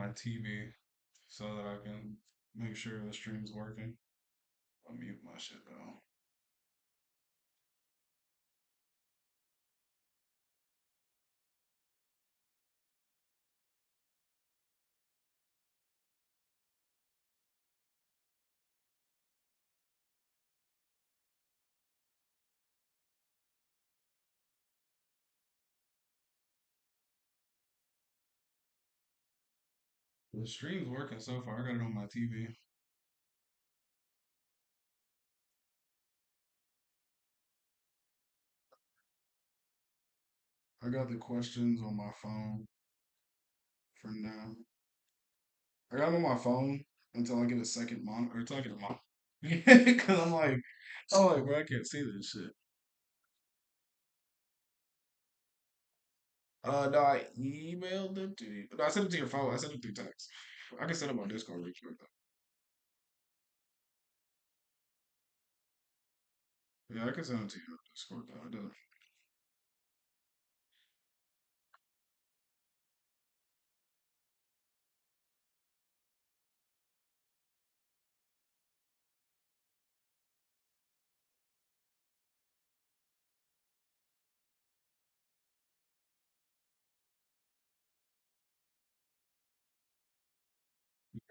my TV so that I can make sure the stream's working. I'll mute my shit though. The stream's working so far. I got it on my TV. I got the questions on my phone for now. I got them on my phone until I get a second monitor, or until I get a monitor. Because I'm like, bro, I can't see this shit. No, I emailed them to you. No, I sent it to your phone. I sent it through text. I can send them on Discord real quick though. Yeah, I can send it to you on Discord though. It doesn't.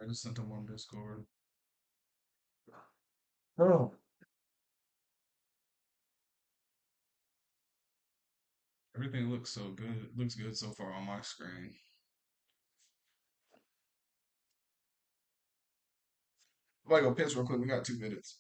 I just sent them on Discord. Oh. Everything looks so good. It looks good so far on my screen. I'm gonna go piss real quick. We got 2 minutes.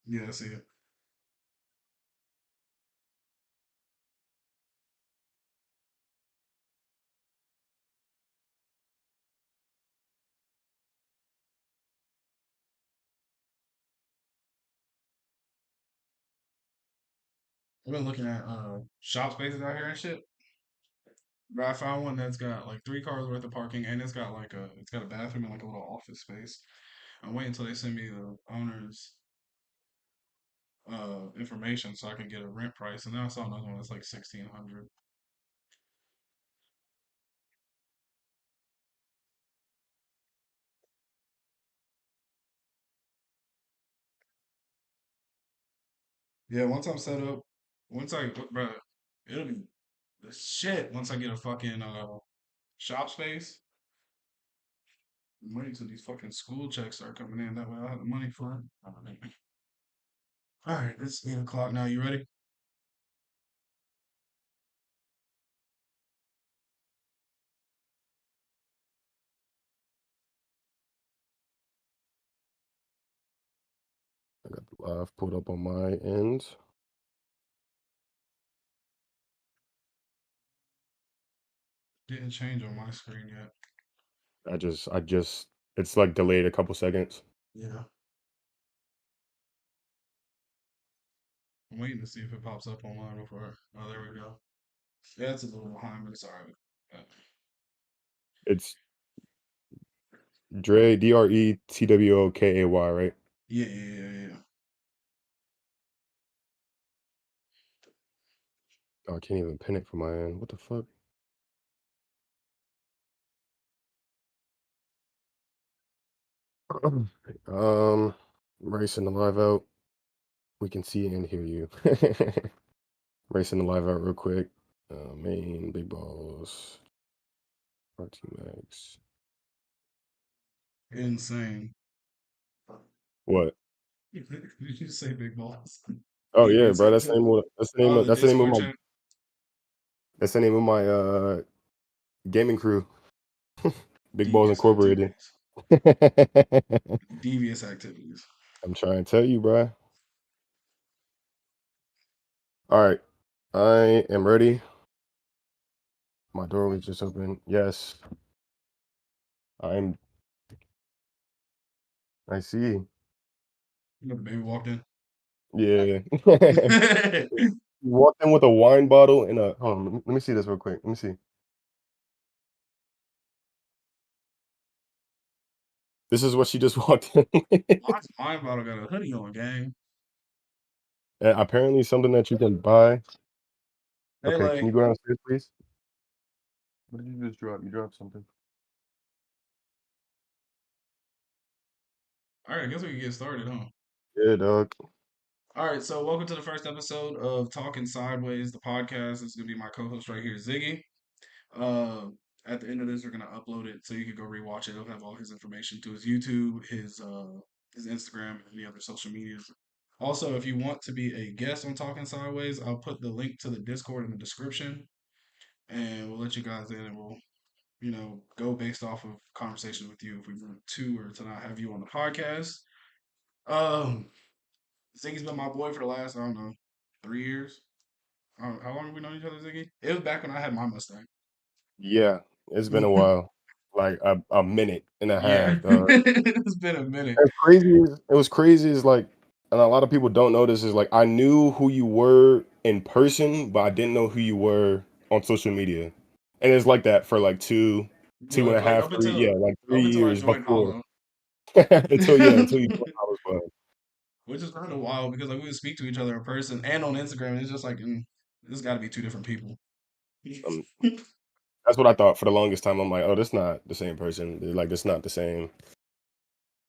Yeah, I see it. I've been looking at shop spaces out here and shit. But I found one that's got like 3 cars worth of parking, and it's got a bathroom and like a little office space. I'm waiting until they send me the owner's information so I can get a rent price. And then I saw another one that's like 1,600. Yeah, once I'm set up, bro, it'll be the shit once I get a fucking shop space. I'm waiting till these fucking school checks start coming in. That way I'll have the money for it. All right, it's 8 o'clock now. You ready? I got the live pulled up on my end. Didn't change on my screen yet. It's like delayed a couple seconds. Yeah. I'm waiting to see if it pops up on mine before. Oh, there we go. Yeah, it's a little behind, but it's alright. It's Dre, DRETWOKAY, right? Yeah, yeah, yeah, yeah. Oh, I can't even pin it from my end. What the fuck? Racing the live out. We can see and hear you. Racing the live out real quick. Main big balls. RT Max. Insane. What? Did you say big balls? Oh yeah, Devious bro. That's the name activity. of that's the name Oh, of the that's the name of Discord my chat. that's the name of my gaming crew. Big Balls Devious Incorporated. activities. Devious activities. I'm trying to tell you, bro. All right, I am ready. My door was just open. Yes, I'm. I see. You know, the baby walked in. Yeah. You walked in with a wine bottle and a. Hold on, let me see this real quick. Let me see. This is what she just walked in with. My wine bottle got a hoodie on, gang. Apparently, something that you can buy. Hey, Okay, can like, you go downstairs, please? What did you just drop? You dropped something. all right, I guess we can get started, huh? Yeah, dog. All right, so welcome to the first episode of Talking Sidewayz, the podcast. This is gonna be my co-host right here, Ziggy. Uh, at the end of this, we're gonna upload it so you can go rewatch it. It'll have all his information to his YouTube, his Instagram, and any other social medias. Also, if you want to be a guest on Talking Sideways, I'll put the link to the Discord in the description, and we'll let you guys in, and we'll go based off of conversations with you if we want to or to not have you on the podcast. Um, Ziggy's been my boy for the last, I don't know, 3 years. How long have we known each other, Ziggy? It was back when I had my Mustang. Yeah, it's been a while, like a minute and a Yeah, half, dog. it's been a minute. As crazy as it was crazy is like, and a lot of people don't know this is like I knew who you were in person, but I didn't know who you were on social media, and it's like that for like two and a Like half, 3, yeah, like up three until I years joined before Hollow, until you joined College Bud. which is kind of wild because like we would speak to each other in person and on Instagram. And it's just like this got to be two different people. Um, that's what I thought for the longest time. I'm like, oh, this not the same person. Like, this not the same. Come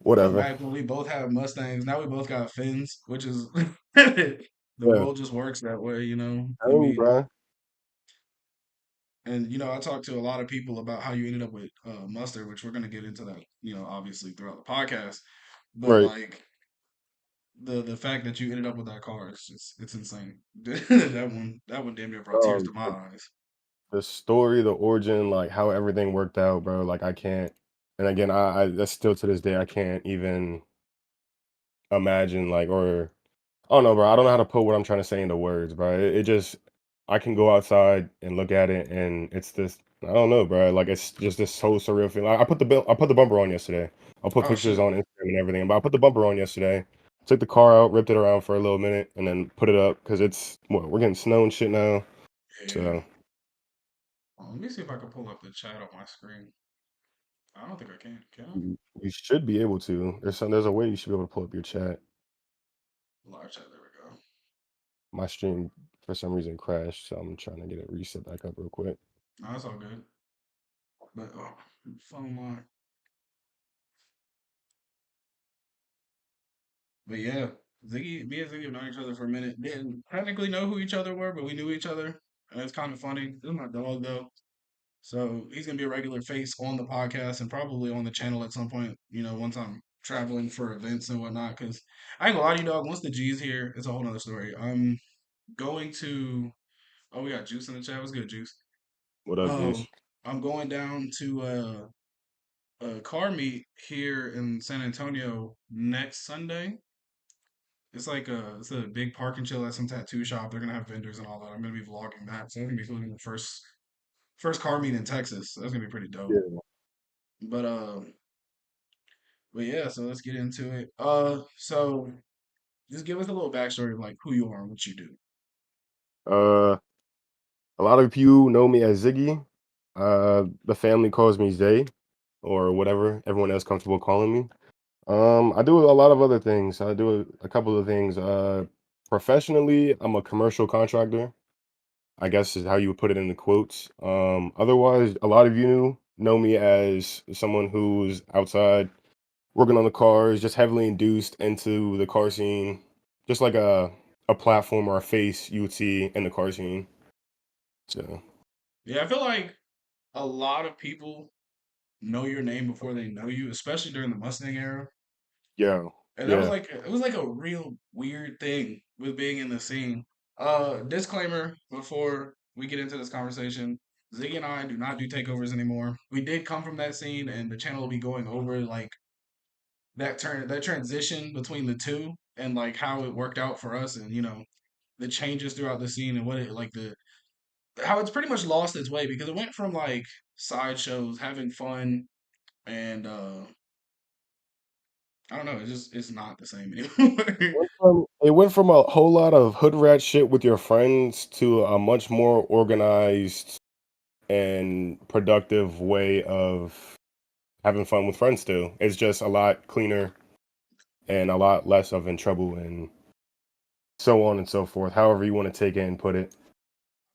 Whatever. back when we both have Mustangs. Now we both got fins, which is the Yeah, world just works that way, you know. I same, mean, bro. and I talked to a lot of people about how you ended up with Mustard, which we're gonna get into that, obviously throughout the podcast. But Right. like the fact that you ended up with that car is just it's insane. That one damn near brought tears Um, to my eyes. the story, the origin, like how everything worked out, bro. Like I can't. And again, I that's still to this day I can't even imagine like or I don't know, bro. I don't know how to put what I'm trying to say into words, bro. It just I can go outside and look at it, and it's this. I don't know, bro. Like it's just this whole surreal feeling. I put the bumper on yesterday. I'll put Oh pictures shit. on Instagram and everything. But I put the bumper on yesterday. Took the car out, ripped it around for a little minute, and then put it up because it's what we're getting snow and shit now. Yeah. So Let me see if I can pull up the chat on my screen. I don't think I can. Can I? you should be able to. There's a way you should be able to pull up your chat. Live chat. There we go. My stream for some reason crashed, so I'm trying to get it reset back up real quick. No, that's all good. But phone line. But yeah, me and Ziggy have known each other for a minute. Didn't technically know who each other were, but we knew each other. And it's kind of funny. This is my dog though. So he's gonna be a regular face on the podcast and probably on the channel at some point, once I'm traveling for events and whatnot. Cause I ain't gonna lie to you, dog, once the G's here, it's a whole nother story. I'm going to oh, we got Juice in the chat. What's good, Juice? What up, Oh, Juice? I'm going down to a car meet here in San Antonio next Sunday. It's a big park and chill at some tattoo shop. They're gonna have vendors and all that. I'm gonna be vlogging that. So I'm gonna be filming the first car meet in Texas. So that's gonna be pretty dope. Yeah. But yeah, so let's get into it. So just give us a little backstory of like who you are and what you do. Uh, a lot of you know me as Ziggy. The family calls me Zay, or whatever everyone else comfortable calling me. I do a lot of other things. I do a couple of things. Professionally, I'm a commercial contractor. I guess is how you would put it in the quotes. Otherwise, a lot of you know me as someone who's outside working on the cars, just heavily induced into the car scene, just like a a platform or a face you would see in the car scene. So Yeah, I feel like a lot of people know your name before they know you, especially during the Mustang era. yeah, And that was yeah. like it was like a real weird thing with being in the scene. Disclaimer before we get into this conversation. Ziggy and I do not do takeovers anymore. We did come from that scene, and the channel will be going over like that transition between the two and like how it worked out for us, and the changes throughout the scene and what it like the how it's pretty much lost its way because it went from like sideshows having fun and I don't know, it's not the same anymore. It went from a whole lot of hood rat shit with your friends to a much more organized and productive way of having fun with friends too. It's just a lot cleaner and a lot less of in trouble and so on and so forth. However you want to take it and put it.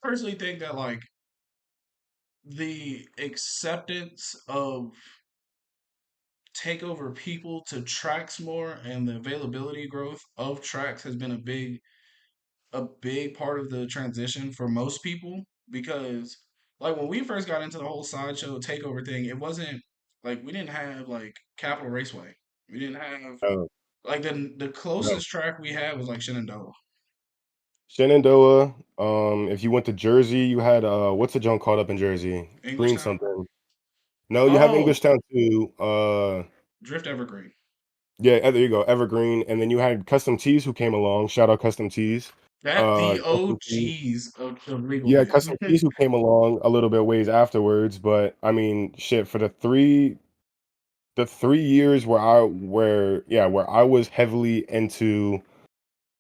Personally think that like the acceptance of takeover people to tracks more and the availability growth of tracks has been a big part of the transition for most people because like when we first got into the whole sideshow takeover thing, it wasn't like we didn't have like Capital Raceway. We didn't have Oh, like the no. closest track we had was like Shenandoah, Shenandoah. If you went to Jersey, you had what's the junk called up in Jersey? Green Englishtown. something. No, you have Oh, Englishtown too. Drift Evergreen. Yeah, there you go, Evergreen, and then you had Custom Tees who came along. Shout out Custom Tees. That the Custom Tees. OGs of legal Yeah, pits. Custom Tees who came along a little bit ways afterwards, but I mean, shit, for the 3 years where I was heavily into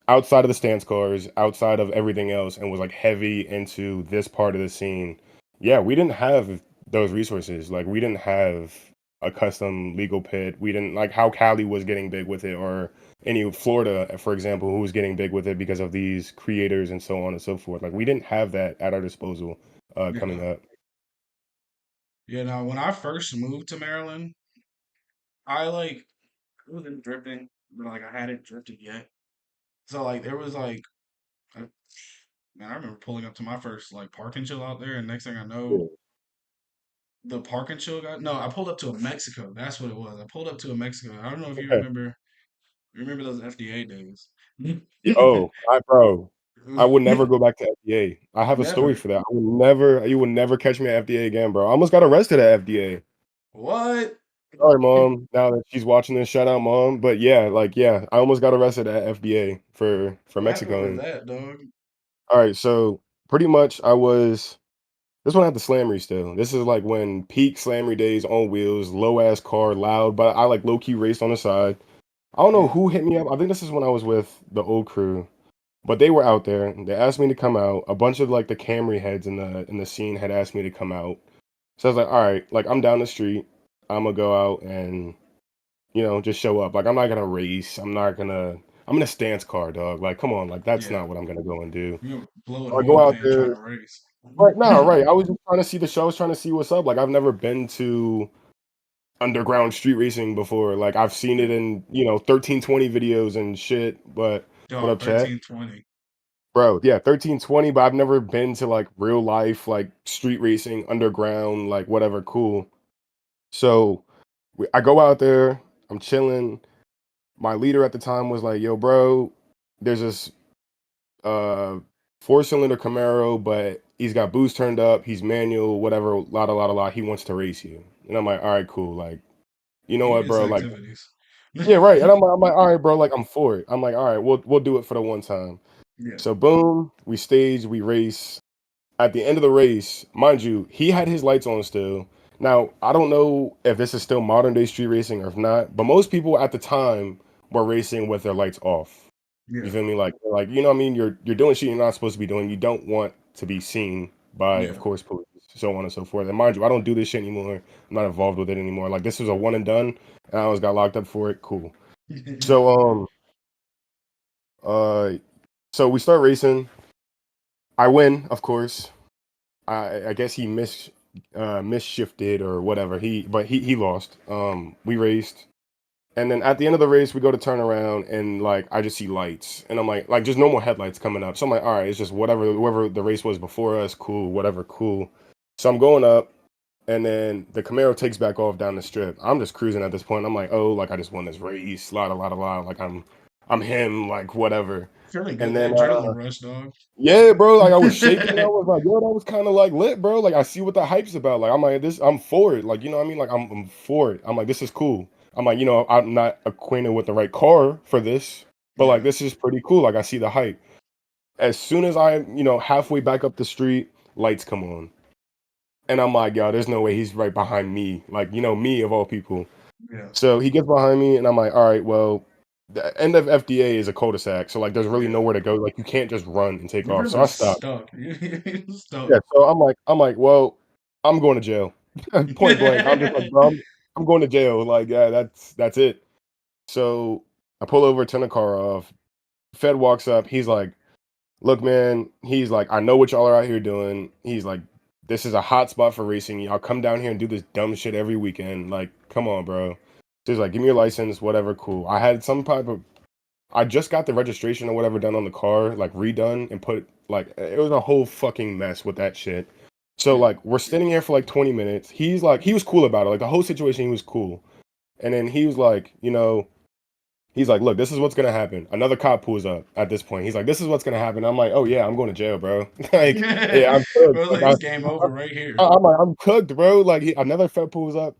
outside of the stance cars, outside of everything else, and was like heavy into this part of the scene. Yeah, we didn't have those resources. Like we didn't have a custom legal pit. We didn't like how Cali was getting big with it, or any Florida, for example, who was getting big with it because of these creators and so on and so forth. Like we didn't have that at our disposal Yeah. coming up. Now when I first moved to Maryland, I like it was in drifting, but like I hadn't drifted yet. So like there was like I, man, I remember pulling up to my first like park and chill out there, and next thing I know, Yeah. the park and chill got no. I pulled up to a Mexico. That's what it was. I pulled up to a Mexico. I don't know if you remember those FDA days. Oh, bro, I would never go back to FDA. I have a story Never. for that. I would never, you would never catch me at FDA again, bro. I almost got arrested at FDA. What? Sorry, mom. Now that she's watching this, shout out, mom. But yeah, like yeah, I almost got arrested at FDA for What happened Mexico. with that, dog? All right, so pretty much I was this one had the Slamry still. This is like when peak Slamry days on wheels, low ass car, loud, but I like low key raced on the side. I don't know Yeah. who hit me up. I think this is when I was with the old crew. But they were out there. They asked me to come out. A bunch of like the Camry heads in the scene had asked me to come out. So I was like, all right, like I'm down the street. I'm gonna go out and just show up. Like I'm not gonna race. I'm in a stance car, dog. Like, come on, like that's Yeah. not what I'm gonna go and do. You know, blowing So I oil go in out paint trying there. to race. Right now, right. I was just trying to see the show. I was trying to see what's up. Like I've never been to underground street racing before. Like I've seen it Yeah. in 1320 videos and shit. But what Dog, up, chat? 1320. Bro, yeah, 1320, but I've never been to like real life, like street racing, underground, like whatever, cool. So I go out there, I'm chilling. My leader at the time was like, yo, bro, there's this uh 4-cylinder Camaro, but he's got boost turned up, he's manual, whatever, lot. He wants to race you. And I'm like, all right, cool. Like, you know what, Devious bro? Like, activities. yeah, right. And I'm like, all right, bro, like I'm for it. I'm like, all right, we'll do it for the one time. Yeah. So boom, we stage, we race. At the end of the race, mind you, he had his lights on still. Now, I don't know if this is still modern day street racing or if not, but most people at the time were racing with their lights off. You Yeah. feel me? Like you know what I mean? You're doing shit you're not supposed to be doing. You don't want to be seen by, of Yeah. course, police, so on and so forth. And mind you, I don't do this shit anymore. I'm not involved with it anymore. Like this was a one and done, and I always got locked up for it. Cool. So uh so we start racing. I win, of course. I guess he misshifted or whatever. He lost. We raced. And then at the end of the race, we go to turn around and like I just see lights, and I'm like just normal headlights coming up. So I'm like, all right, it's just whatever, whoever the race was before us, cool, whatever, cool. So I'm going up, and then the Camaro takes back off down the strip. I'm just cruising at this point. I'm like, oh, like I just won this race, la, like I'm him, like whatever. Feeling good. And The then adrenaline rush, dog. yeah, bro, like I was shaking. I was like, yo, that was kind of like lit, bro. Like I see what the hype's about. Like I'm like this, I'm for it. Like you know what I mean? Like I'm for it. I'm like this is cool. I'm like I'm not acquainted with the right car for this, but like Yeah, this is pretty cool. Like I see the hype. As soon as I halfway back up the street, lights come on, and I'm like, yo, there's no way he's right behind me. Like me of all people. yeah, So he gets behind me, and I'm like, all right, well, the end of FDA is a cul-de-sac, so like there's really yeah. nowhere to go. Like you can't just run and take You're off. pretty So I much stopped. stuck. You're stuck. Yeah, so I'm like, well, I'm going to jail. Point blank. I'm just like, bro, I'm going to jail. Like, yeah, that's it. So I pull over, turn the car off. Fed walks up. He's like, look, man. He's like, I know what y'all are out here doing. He's like, this is a hot spot for racing. Y'all come down here and do this dumb shit every weekend. Like, come on, bro. So he's like, give me your license, whatever, cool. I had some type of I just got the registration or whatever done on the car, like redone and put like it was a whole fucking mess with that shit. So Yeah, like we're sitting here for like 20 minutes. He's like he was cool about it. Like the whole situation he was cool. And then he was like, he's like, "Look, this is what's going to happen." Another cop pulls up at this point. He's like, "This is what's going to happen." I'm like, "Oh yeah, I'm going to jail, bro." Like, yeah, I'm cooked. bro. Like Like it's game over right here. I'm like I'm cooked, bro. Like another fed pulls up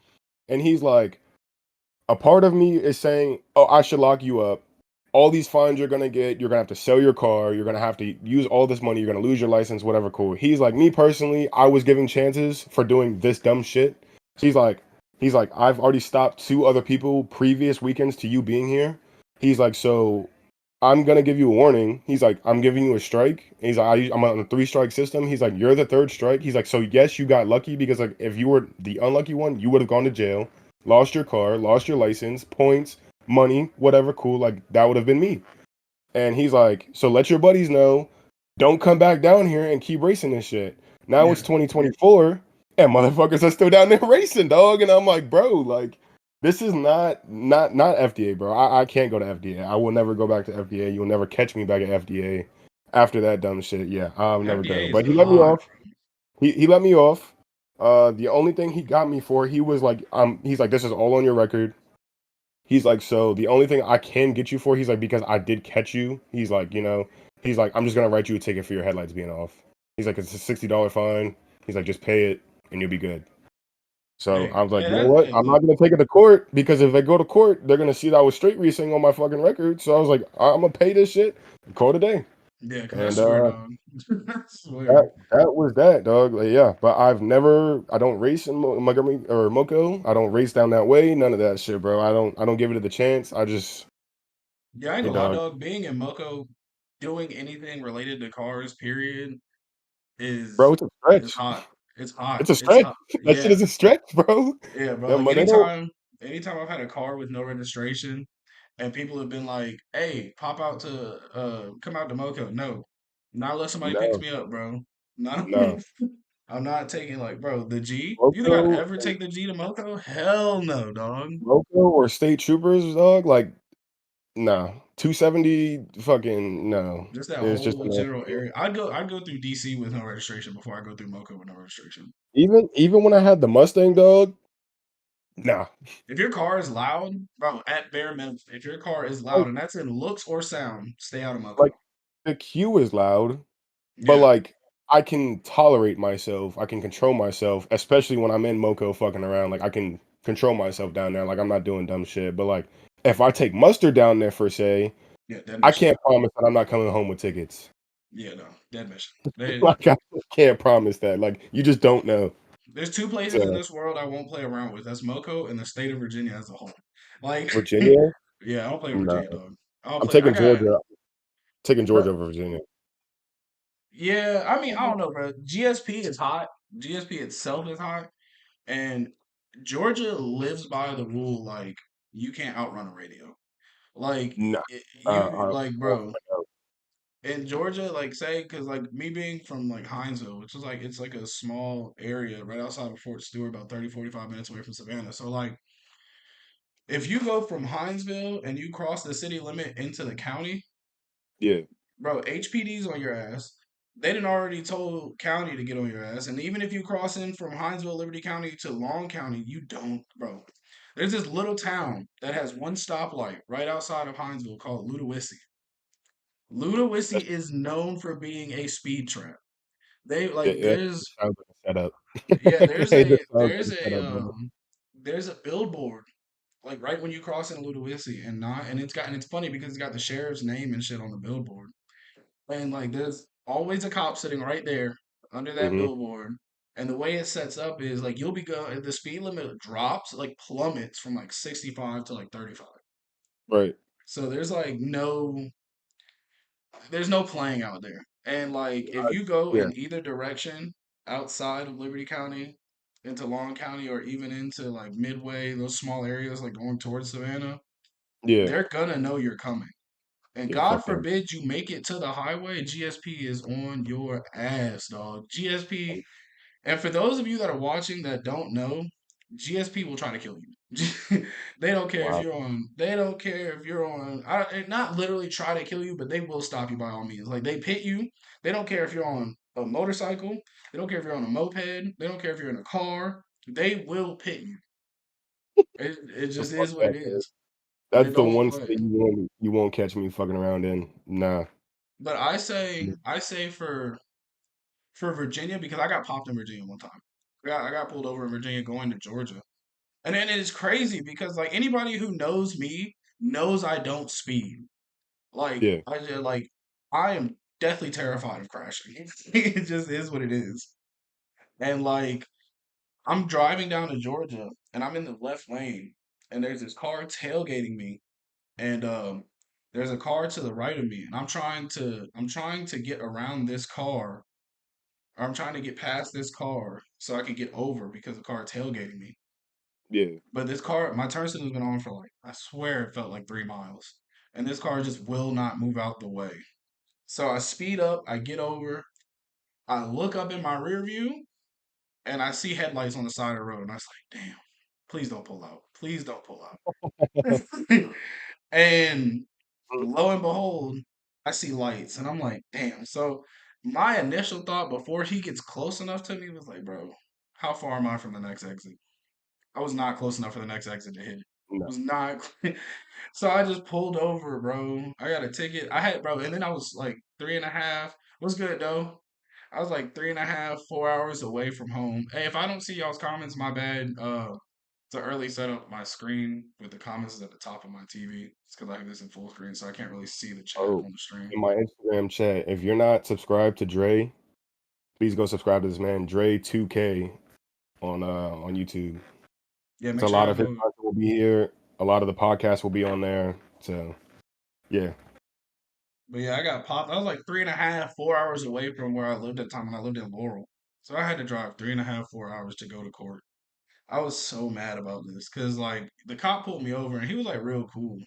and he's like a part of me is saying, "Oh, I should lock you up. All these fines you're gonna get, you're gonna have to sell your car, you're gonna have to use all this money, you're gonna lose your license, whatever, cool." He's like, me personally, I was giving chances for doing this dumb shit. So he's like, I've already stopped two other people previous weekends to you being here. He's like, so I'm gonna give you a warning. He's like, I'm giving you a strike. He's like, I'm on a three strike system. He's like, you're the third strike. He's like, so yes, you got lucky because like if you were the unlucky one, you would have gone to jail, lost your car, lost your license, points, money, whatever, cool. Like that would have been me. And he's like, so let your buddies know, don't come back down here and keep racing this shit. Now it's Yeah, 2024 and motherfuckers are still down there racing, dog. And I'm like, bro, like this is not FDA, bro. I can't go to FDA. I will never go back to FDA. You'll never catch me back at FDA after that dumb shit. Yeah, I'll never FDA go. is But he let me hot. off. He let me off. The only thing he got me for, he was like, he's like, this is all on your record. He's like, so the only thing I can get you for, he's like, because I did catch you. He's like, he's like, I'm just gonna write you a ticket for your headlights being off. He's like, it's a $60 fine. He's like, just pay it and you'll be good. So Hey, I was like, hey, you know that what? hey, I'm look, not gonna take it to court because if they go to court, they're gonna see that I was straight racing on my fucking record. So I was like, I'm gonna pay this shit and call it a day. yeah, because I And swear, dog. I that swear. that was that, dog. Like, yeah, but I don't race in Montgomery or Moco. I don't race down that way. None of that shit, bro. I don't give it the chance. I just, Yeah, I ain't hey, gonna lie, dog. dog. Being in Moco, doing anything related to cars, period, Bro, is it's a is stretch. hot. It's hot. It's a It's stretch. hot. That shit Yeah, is a stretch, bro. yeah, bro. Them, Like they don't. anytime I've had a car with no registration, and people have been like, "Hey, pop out to come out to Moco." No, not unless somebody picks No, me up, bro. Not. no. I'm not taking like, bro, the G. You think I'd Moco, ever take the G to Moco? Hell no, dog. Moco or state troopers, dog. Like, nah. 270, fucking no. Just that It's just a whole no. general area. I'd go through DC with no registration before I go through Moco with no registration. Even when I had the Mustang, dog. Nah. If your car is loud, bro, at bare minimum, if your car is loud Like, and that's in looks or sound, stay out of like Moco. the Q is loud, but Yeah, like I can tolerate myself. I can control myself, especially when I'm in Moco fucking around. Like I can control myself down there. Like I'm not doing dumb shit. But like if I take mustard down there for say, yeah, dead I mission. can't promise that I'm not coming home with tickets. Yeah, no, dead mission. They, Like I can't promise that. Like you just don't know. there's two places in So this world I won't play around with. That's Moco and the state of Virginia as a whole. Like, Virginia, yeah, I don't play with no. Virginia, dog. I don't I'm play. I taking got, Georgia. Taking bro. Georgia over Virginia. Yeah, I mean, I don't know, bro. GSP is hot. GSP itself is hot. And Georgia lives by the rule like you can't outrun a radio. Like No. you like Oh bro my God. in Georgia, like say because like me being from like Hinesville, which is like it's like a small area right outside of Fort Stewart, about 30, 45 minutes away from Savannah. So like If you go from Hinesville and you cross the city limit into the county, Yeah. bro, HPD's on your ass. They didn't already told county to get on your ass. And even if you cross in from Hinesville, Liberty County to Long County, you don't, bro. There's this little town that has one stoplight right outside of Hinesville called Ludowici. Ludowici That's, is known for being a speed trap. They like it there's sounds like a setup. yeah, there's It a just sounds like there's a a setup, bro. there's a billboard like right when you cross into Ludowici and it's funny because it's got the sheriff's name and shit on the billboard. And like there's always a cop sitting right there under that Hmm. billboard. And the way it sets up is like you'll be going the speed limit drops like plummets from like 65 to like 35. Right. So there's no playing out there. And like if you go Yeah. in either direction outside of Liberty County into Long County or even into like Midway, those small areas like going towards Savannah, Yeah. they're gonna know you're coming. And Yeah. God Fuck them. forbid you make it to the highway, GSP is on your ass, dog. GSP, and for those of you that are watching that don't know, GSP will try to kill you. They don't care if Wow. you're on. They don't care if you're on. Not literally try to kill you, but they will stop you by all means. Like they pit you. They don't care if you're on a motorcycle. They don't care if you're on a moped. They don't care if you're in a car. They will pit you. It Yeah, just fuck is what that, it bro. is. They That's the don't one play. state you won't catch me fucking around in. Nah. But I say for Virginia because I got popped in Virginia one time. I got pulled over in Virginia going to Georgia. And then it's crazy because like anybody who knows me knows I don't speed. Like Yeah. I just like I am deathly terrified of crashing. It just is what it is. And like I'm driving down to Georgia and I'm in the left lane and there's this car tailgating me and there's a car to the right of me and I'm trying to get around this car or I'm trying to get past this car so I can get over because the car tailgating me. Yeah. But this car, my turn signal's been on for like, I swear it felt like 3 miles. And this car just will not move out the way. So I speed up, I get over, I look up in my rear view, and I see headlights on the side of the road. And I was like, damn, please don't pull out. Please don't pull out. And Mhm. lo and behold, I see lights. And I'm like, damn. So my initial thought before he gets close enough to me was like, bro, how far am I from the next exit? I was not close enough for the next exit to hit. No. Was not. So I just pulled over, bro. I got a ticket. I had, bro, and then I was like 3.5. What's good, though? I was like 3.5, 4 hours away from home. Hey, if I don't see y'all's comments, my bad. It's an early setup. My screen with the comments is at the top of my TV. It's because I have this in full screen, so I can't really see the chat Oh, on the stream. in my Instagram chat, if you're not subscribed to Dre, please go subscribe to this man, Dre 2K on YouTube. Yeah, So make a sure lot y'all of his go. content will be here. A lot of the podcasts will be on there. So yeah. But yeah, I got popped. I was like 3.5, 4 hours away from where I lived at the time, and I lived in Laurel. So I had to drive 3.5, 4 hours to go to court. I was so mad about this because like the cop pulled me over and he was like real cool,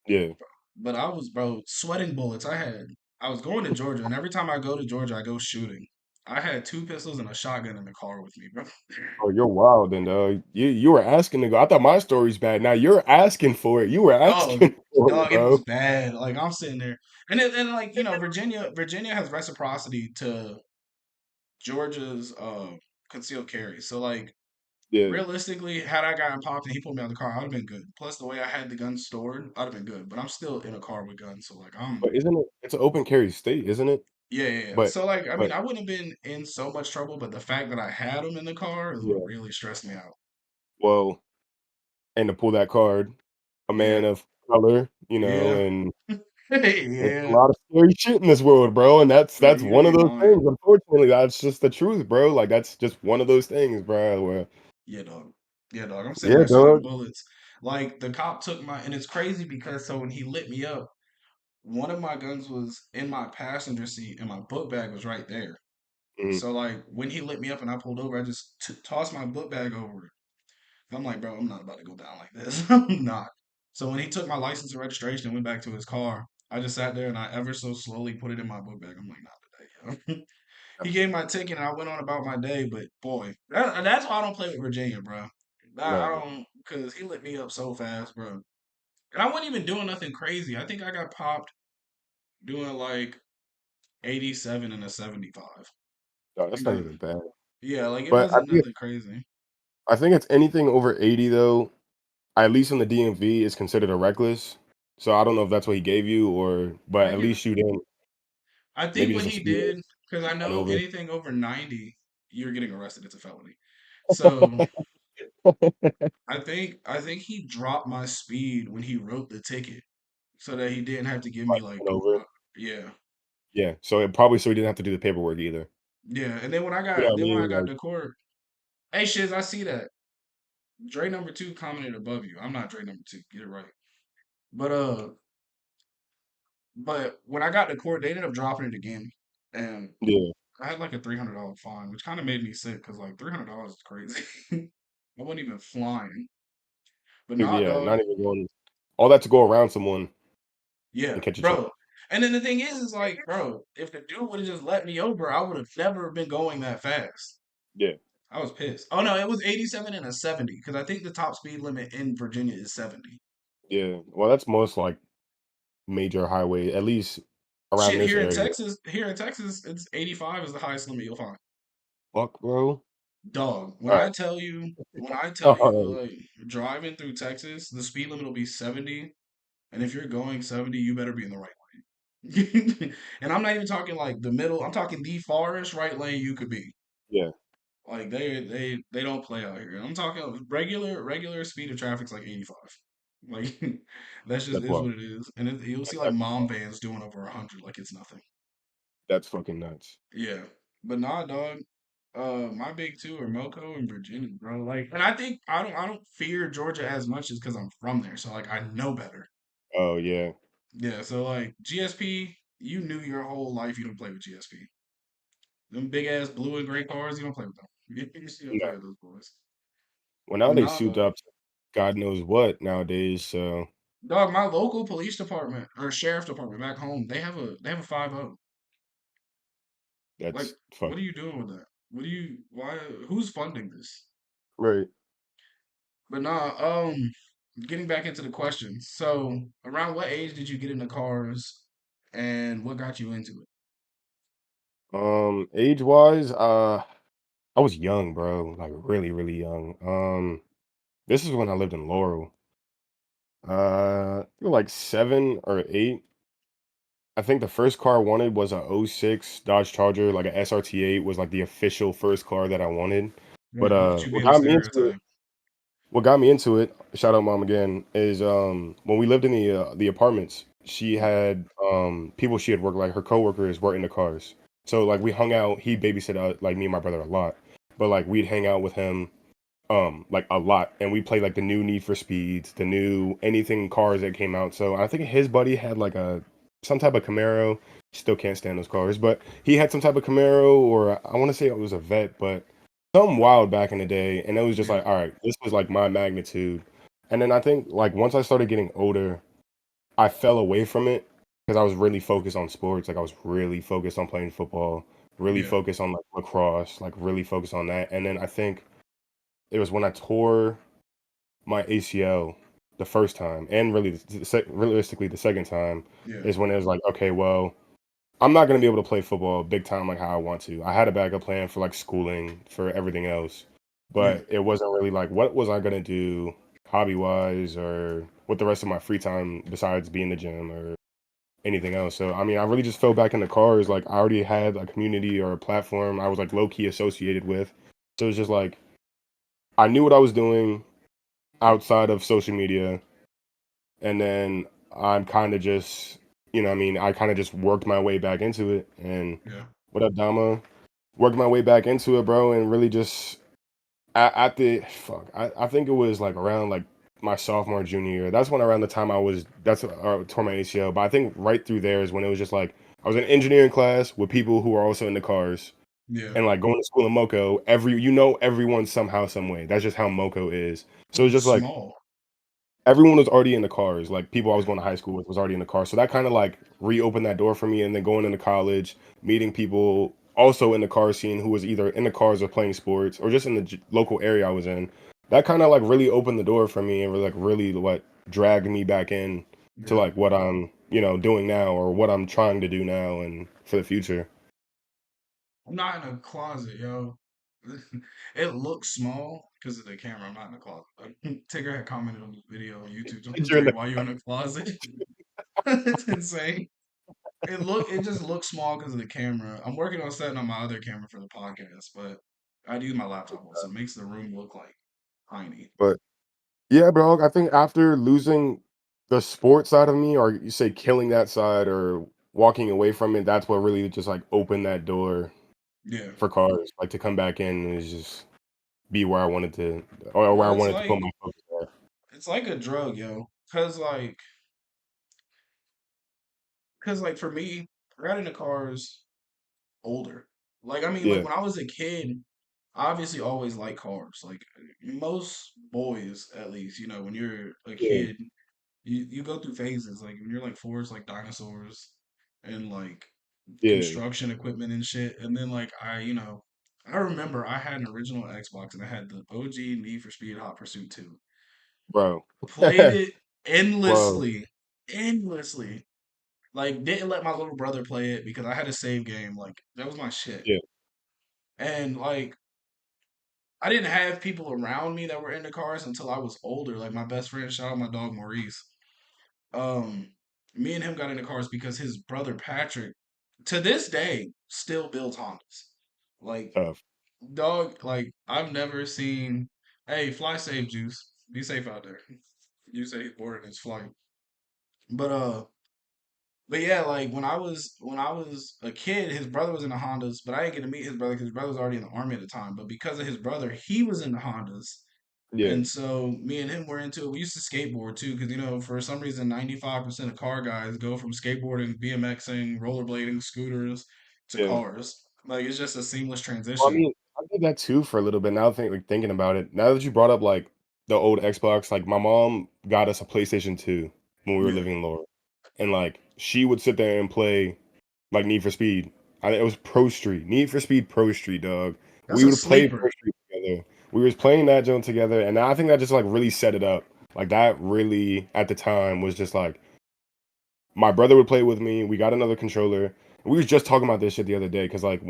Yeah. but I was bro sweating bullets. I was going to Georgia and every time I go to Georgia, I go shooting. I had two pistols and a shotgun in the car with me, bro. Oh, you're wild then, dog. You were asking to go. I thought my story's bad. Now you're asking for it. You were Dog, asking for it, dog, it was bro. bad. Like I'm sitting there, and like Virginia has reciprocity to Georgia's concealed carry. So like Yeah. realistically, had I gotten popped and he pulled me out of the car, I'd have been good. Plus, the way I had the gun stored, I'd have been good. But I'm still in a car with guns, so like I'm But isn't it it's an open carry state, isn't it? yeah, yeah, yeah. But So like I mean, but I wouldn't have been in so much trouble, but the fact that I had them in the car is what yeah. really stressed me out. Well, and to pull that card, a Yeah, man of color, yeah, and it's a yeah. lot of scary shit in this world, bro, and that's Bro, that's you one of ain't those lying. things. Unfortunately, that's just the truth, bro. Like that's just one of those things, bro. Where Yeah, dog. Yeah, dog. I'm sitting yeah, there sweating dog. bullets. Like the cop took my, and it's crazy because so when he lit me up, one of my guns was in my passenger seat, and my book bag was right there. Mhm. So like when he lit me up and I pulled over, I just tossed my book bag over it. I'm like, bro, I'm not about to go down like this. I'm not. So when he took my license and registration and went back to his car, I just sat there and I ever so slowly put it in my book bag. I'm like, not today, yo. He gave my ticket and I went on about my day. But boy, that's why I don't play with Virginia, bro. I No, don't, because he lit me up so fast, bro. And I wasn't even doing nothing crazy. I think I got popped doing like 87 and a 75. no, that's not Like, even bad. yeah, like it But wasn't nothing crazy. I think it's anything over 80 though. At least in the DMV is considered a reckless. So I don't know if that's what he gave you or, but I at give least you didn't. I think Maybe what just a he speed did, because I run know over. anything over 90, you're getting arrested. It's a felony. So I think he dropped my speed when he wrote the ticket, so that he didn't have to give me Like like, run over. yeah, Yeah. So it probably so he didn't have to do the paperwork either. yeah. And then You know what I when I mean? got Like, to court, hey Shiz, I see that Dre number two commented above you. I'm not Dre number two. Get it right. But when I got to court, they ended up dropping it again, and yeah. I had like a $300 fine, which kind of made me sick because like $300 is crazy. I wasn't even flying. But nah, Yeah. dog. Not even going all that to go around someone Yeah, and catch a check. bro. And then the thing is like, bro, if the dude would have just let me over, I would have never been going that fast. Yeah. I was pissed. Oh no, it was 87 and a 70 because I think the top speed limit in Virginia is 70. Yeah. Well, that's most like major highway, at least around Shit, this area. here in Texas, it's 85 is the highest limit you'll find. Fuck, bro. Dog, All right. when I tell All you, right. like driving through Texas, the speed limit will be 70, and if you're going 70, you better be in the right lane. And I'm not even talking like the middle. I'm talking the farthest right lane you could be. Yeah. Like they don't play out here. I'm talking regular speed of traffic's like 85. Like that's just That's is wild. what it is. And you'll see That's like actually mom wild. vans doing over 100 like it's nothing. That's fucking nuts. Yeah, but nah, dog. My big two are Moco and Virginia, bro. Like, and I think I don't fear Georgia as much as because I'm from there, so like I know better. Oh yeah. Yeah, so like GSP, you knew your whole life you don't play with GSP. Them big ass blue and gray cars, you don't play with them. You don't play No. with those boys. Well, now But they nah, souped dog. up to God knows what nowadays. So Dog, my local police department or sheriff department back home, they have a 5-0. Like, that's what are fucking you doing with that? What do you why who's funding this? right. But nah, getting back into the questions. So, around what age did you get into cars and what got you into it? Age wise, I was young, bro. Like really, really young. This is when I lived in Laurel. I think like 7 or 8. I think the first car I wanted was a '06 Dodge Charger, like a SRT8 was like the official first car that I wanted. But Look at you being a stereotype. what got me into it, shout out mom again, is when we lived in the apartments, she had people she had worked like her coworkers were into cars. So like we hung out, he babysit like me and my brother a lot. But like we'd hang out with him like a lot and we played like the new Need for Speeds, the new anything cars that came out. So I think his buddy had like a some type of Camaro. Still can't stand those cars, but he had some type of Camaro or I want to say it was a Vet, but something wild back in the day. And it was just Yeah, like, all right, this was like my magnitude. And then I think like once I started getting older, I fell away from it because I was really focused on sports. Like I was really focused on playing football, really yeah, focused on like lacrosse, like really focused on that. And then I think it was when I tore my ACL the first time, and really, realistically, the second time yeah, is when it was like, okay, well, I'm not gonna be able to play football big time like how I want to. I had a backup plan for like schooling, for everything else, yeah, but it wasn't really like what was I gonna do hobby wise or with the rest of my free time besides being in the gym or anything else. So I mean, I really just fell back in the cars. Like I already had a community or a platform I was like low key associated with, so it's just like I knew what I was doing outside of social media. And then I'm kind of just, I mean, I kind of just worked my way back into it. And yeah, what up, Dama? Worked my way back into it, bro. And really just at the fuck, I think it was like around like my sophomore, junior year. That's when around the time that's tore my ACL. But I think right through there is when it was just like, I was in engineering class with people who are also into cars yeah. and like going to school in Moco. Everyone somehow, some way. That's just how Moco is. So it's It's just like, small. everyone was already in the cars. Like people I was Yeah, going to high school with was already in the car. So that kind of like reopened that door for me. And then going into college, meeting people also in the car scene who was either in the cars or playing sports or just in the local area I was in. that kind of like really opened the door for me and like really what dragged me back in to Yeah. like what I'm, doing now or what I'm trying to do now and for the future. I'm not in a closet, yo. It looks small because of the camera. I'm not in a closet. Tigger had commented on this video on YouTube. Someone's You're in like, the- "Why you in a closet?" It's insane. It just looks small because of the camera. I'm working on setting up my other camera for the podcast, but I'd use my laptop also. It makes the room look like tiny. But yeah, bro, I think after losing the sports side of me, or you say killing that side or walking away from it, that's what really just like opened that door Yeah. for cars, like to come back in and just be where I wanted to, or where I Well, wanted to put my focus at. it's like a drug, yo. Cause like for me, I got into cars older. Like I mean, like Yeah, when I was a kid, I obviously always liked cars. Like most boys, at least, when you're a yeah, kid, you go through phases. Like when you're like four, it's like dinosaurs and like yeah, construction equipment and shit. And then like I remember I had an original Xbox and I had the OG Need for Speed Hot Pursuit 2. bro, Played it bro, endlessly, endlessly. Like didn't let my little brother play it because I had a save game. Like that was my shit. yeah, And like I didn't have people around me that were into cars until I was older. Like my best friend, shout out my dog Maurice. Um, Me and him got into cars because his brother Patrick, to this day, still builds Hondas. Like tough. dog, like I've never seen. Hey, fly safe, Juice. Be safe out there. You say he's boarding his flight, but but yeah, like when I was a kid, his brother was in the Hondas, but I didn't get to meet his brother because his brother was already in the army at the time. But because of his brother, he was in the Hondas, Yeah, and so me and him were into it. We used to skateboard too, because for some reason, 95% of car guys go from skateboarding, BMXing, rollerblading, scooters to yeah. cars. Like it's just a seamless Well, I transition. mean, I did that too for a little bit. Now thinking about it, now that you brought up like the old Xbox, like my mom got us a PlayStation 2 when we were Yeah, living in Laura, and like she would sit there and play like Need for Speed. It was Pro Street, Need for Speed Pro Street, dog. that's We a would play Pro sleeper. Street together. We was playing that joint together, and I think that just like really set it up. Like that really at the time was just like my brother would play with me. We got another controller. We was just talking about this shit the other day because like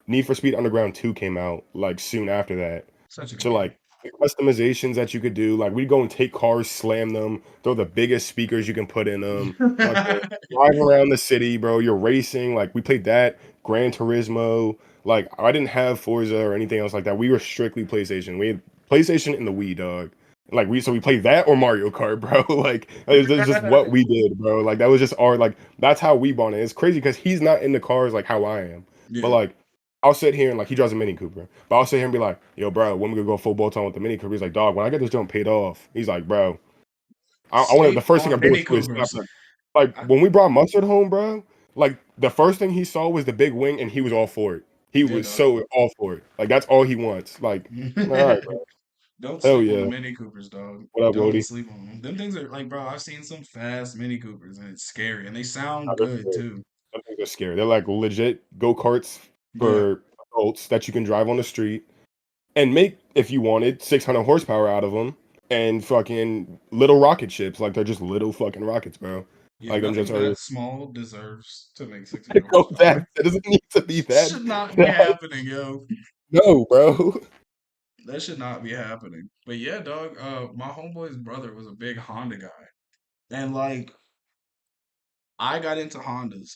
Need for Speed Underground 2 came out like soon after that. Such a good So game. like the customizations that you could do, like we'd go and take cars, slam them, throw the biggest speakers you can put in them, fucking drive around the city, bro. You're racing. Like we played that, Gran Turismo. Like I didn't have Forza or anything else like that. We were strictly PlayStation. We had PlayStation and the Wii, dog. Like we played that or Mario Kart, bro. Like that's just what we did, bro. Like that was just our like that's how we bonded. It's crazy because he's not into cars like how I am. But Yeah, like I'll sit here and like he drives a Mini Cooper, but I'll sit here and be like, "Yo, bro, when we gonna go full bolt on with the Mini Cooper?" He's like, "Dog, when I get this joint paid off," he's like, "Bro, I want to. The sleep first thing on I'm doing Mini too is stop." Coopers. Like I, when we brought Mustard home, bro. Like the first thing he saw was the big wing, and he was all for it. He yeah, was dog. so all for it. Like that's all he wants. Like, all right, bro. Don't Hell sleep on the yeah. Mini Coopers, dog. What up, Don't Wody? sleep on them. Them things are like, bro, I've seen some fast Mini Coopers and it's scary and they Nah, sound they're good scary. too. Some things are scary. They're like legit go karts Yeah. for adults that you can drive on the street and make, if you wanted, 600 horsepower out of them and fucking little rocket ships. Like they're just little fucking rockets, bro. Yeah, Like them just nothing are. that small deserves to make 600 Go horsepower. that doesn't need to be that. Should not be happening, yo. No, bro. That should not be happening. But yeah, dog, my homeboy's brother was a big Honda guy. And like I got into Hondas.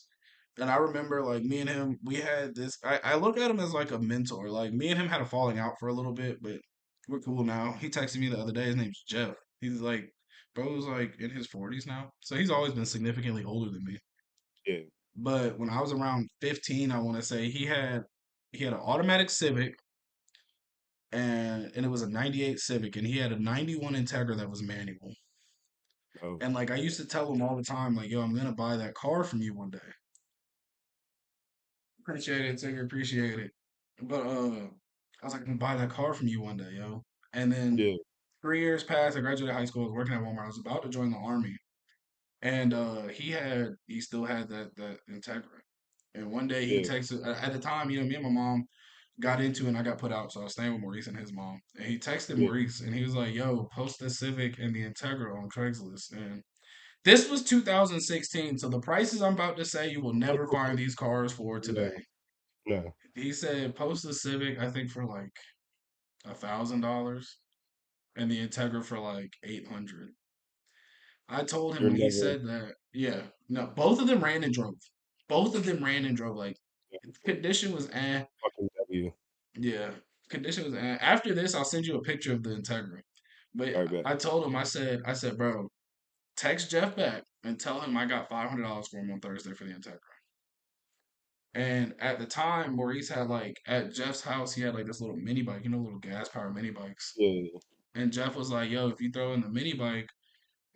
And I remember like me and him, we had this I look at him as like a mentor. Like me and him had a falling out for a little bit, but we're cool now. He texted me the other day, his name's Jeff. He's like bro's like in his 40s now. So he's always been significantly older than me. Yeah, But when I was around 15, I want to say he had an automatic Civic and it was a 98 Civic and he had a 91 Integra that was manual. bro. And like I used to tell him all the time like, "Yo, I'm going to buy that car from you one day." Appreciate it, Tigger. Appreciate it. But I was like, I'm gonna buy that car from you one day, yo. And then Yeah, 3 years passed. I graduated high school. I was working at Walmart. I was about to join the army, and he still had that Integra. And one day he yeah, texted. At the time, me and my mom, got into it and I got put out. So I was staying with Maurice and his mom. And he texted Yeah. Maurice and he was like, yo, post the Civic and the Integra on Craigslist. And this was 2016. So the prices I'm about to say, you will never find these cars for No, today. no, He said, post the Civic, I think for like $1,000 and the Integra for like 800. I told him you're when he never said that, yeah, no, both of them ran and drove. Both of them ran and drove. Like, condition was eh. fucking W. Yeah, condition was eh. After this, I'll send you a picture of the Integra. But I bet. I told him, I said, bro, text Jeff back and tell him I got $500 for him on Thursday for the Integra. And at the time, Maurice had like at Jeff's house, he had like this little mini bike, little gas powered mini bikes. Yeah, And Jeff was like, "Yo, if you throw in the mini bike,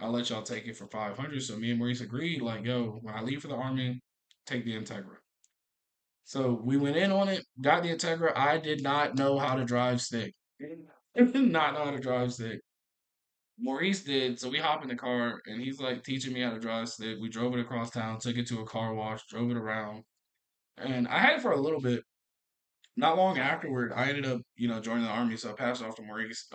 I'll let y'all take it for 500." So me and Maurice agreed, like, "Yo, when I leave for the army, take the Integra." So we went in on it, got the Integra. I did not know how to drive stick. I did not know how to drive stick. Maurice did, so we hop in the car and he's like teaching me how to drive stick. We drove it across town, took it to a car wash, drove it around, and I had it for a little bit. Not long afterward, I ended up, joining the army, so I passed it off to Maurice.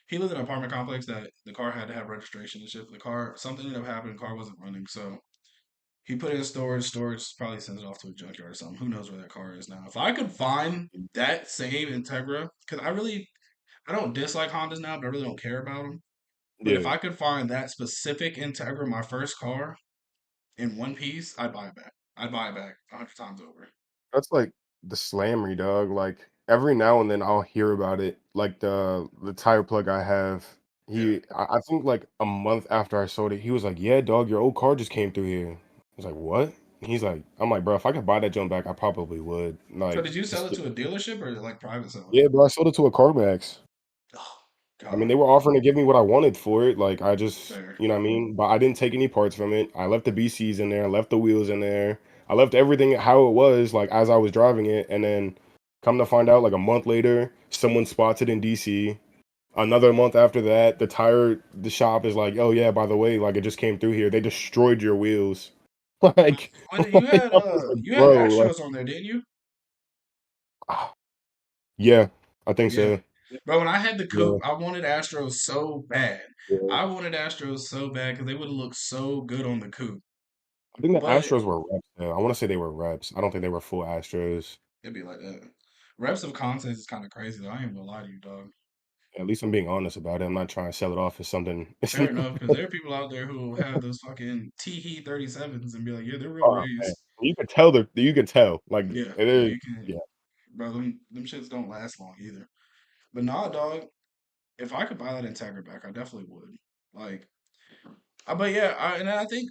He lived in an apartment complex that the car had to have registration and shit. The car, something ended up happening, the car wasn't running, so he put it in storage. Storage probably sends it off to a junkyard or something. Who knows where that car is now? If I could find that same Integra, because I don't dislike Hondas now, but I really don't care about them. But if yeah. I could find that specific Integra, my first car, in one piece, I'd buy it back. I'd buy it back 100 times over. That's like the slammery, dog. Like every now and then I'll hear about it. Like the tire plug I have. Yeah. I think like a month after I sold it, he was like, "Yeah, dog, your old car just came through here." I was like, "What?" He's like, "I'm like, bro, if I could buy that junk back, I probably would." So Like, did you sell just it to a dealership or like private selling? yeah, bro, I sold it to a CarMax. Oh, I mean, God. they were offering to give me what I wanted for it. Like, I just, Fair. you know what I mean? But I didn't take any parts from it. I left the BCs in there. I left the wheels in there. I left everything how it was, like, as I was driving it. And then come to find out, like, a month later, someone spots it in DC. Another month after that, the shop is like, oh, yeah, by the way, like, it just came through here. They destroyed your wheels. Like, When you like, had I was like, you had bro, like, Astros on there, didn't you? ah, yeah, I think Yeah. so. Bro, when I had the Yeah, coupe, I wanted Astros so bad. yeah. I wanted Astros so bad because they would have looked so good on the coupe. I think the But Astros were reps, though. I want to say they were reps. I don't think they were full Astros. it'd be like that. Reps of content is kind of crazy though. I ain't gonna lie to you, dog. At least I'm being honest about it. I'm not trying to sell it off as something. It's Fair not. enough, because there are people out there who have those fucking Teehee 37s and be like, yeah, they're real Oh man, rays. you could tell you could tell like Yeah, it yeah, is. you can, Yeah, bro. Them shits don't last long either. But nah, dog. If I could buy that Integra back, I definitely would. Like, but yeah, and I think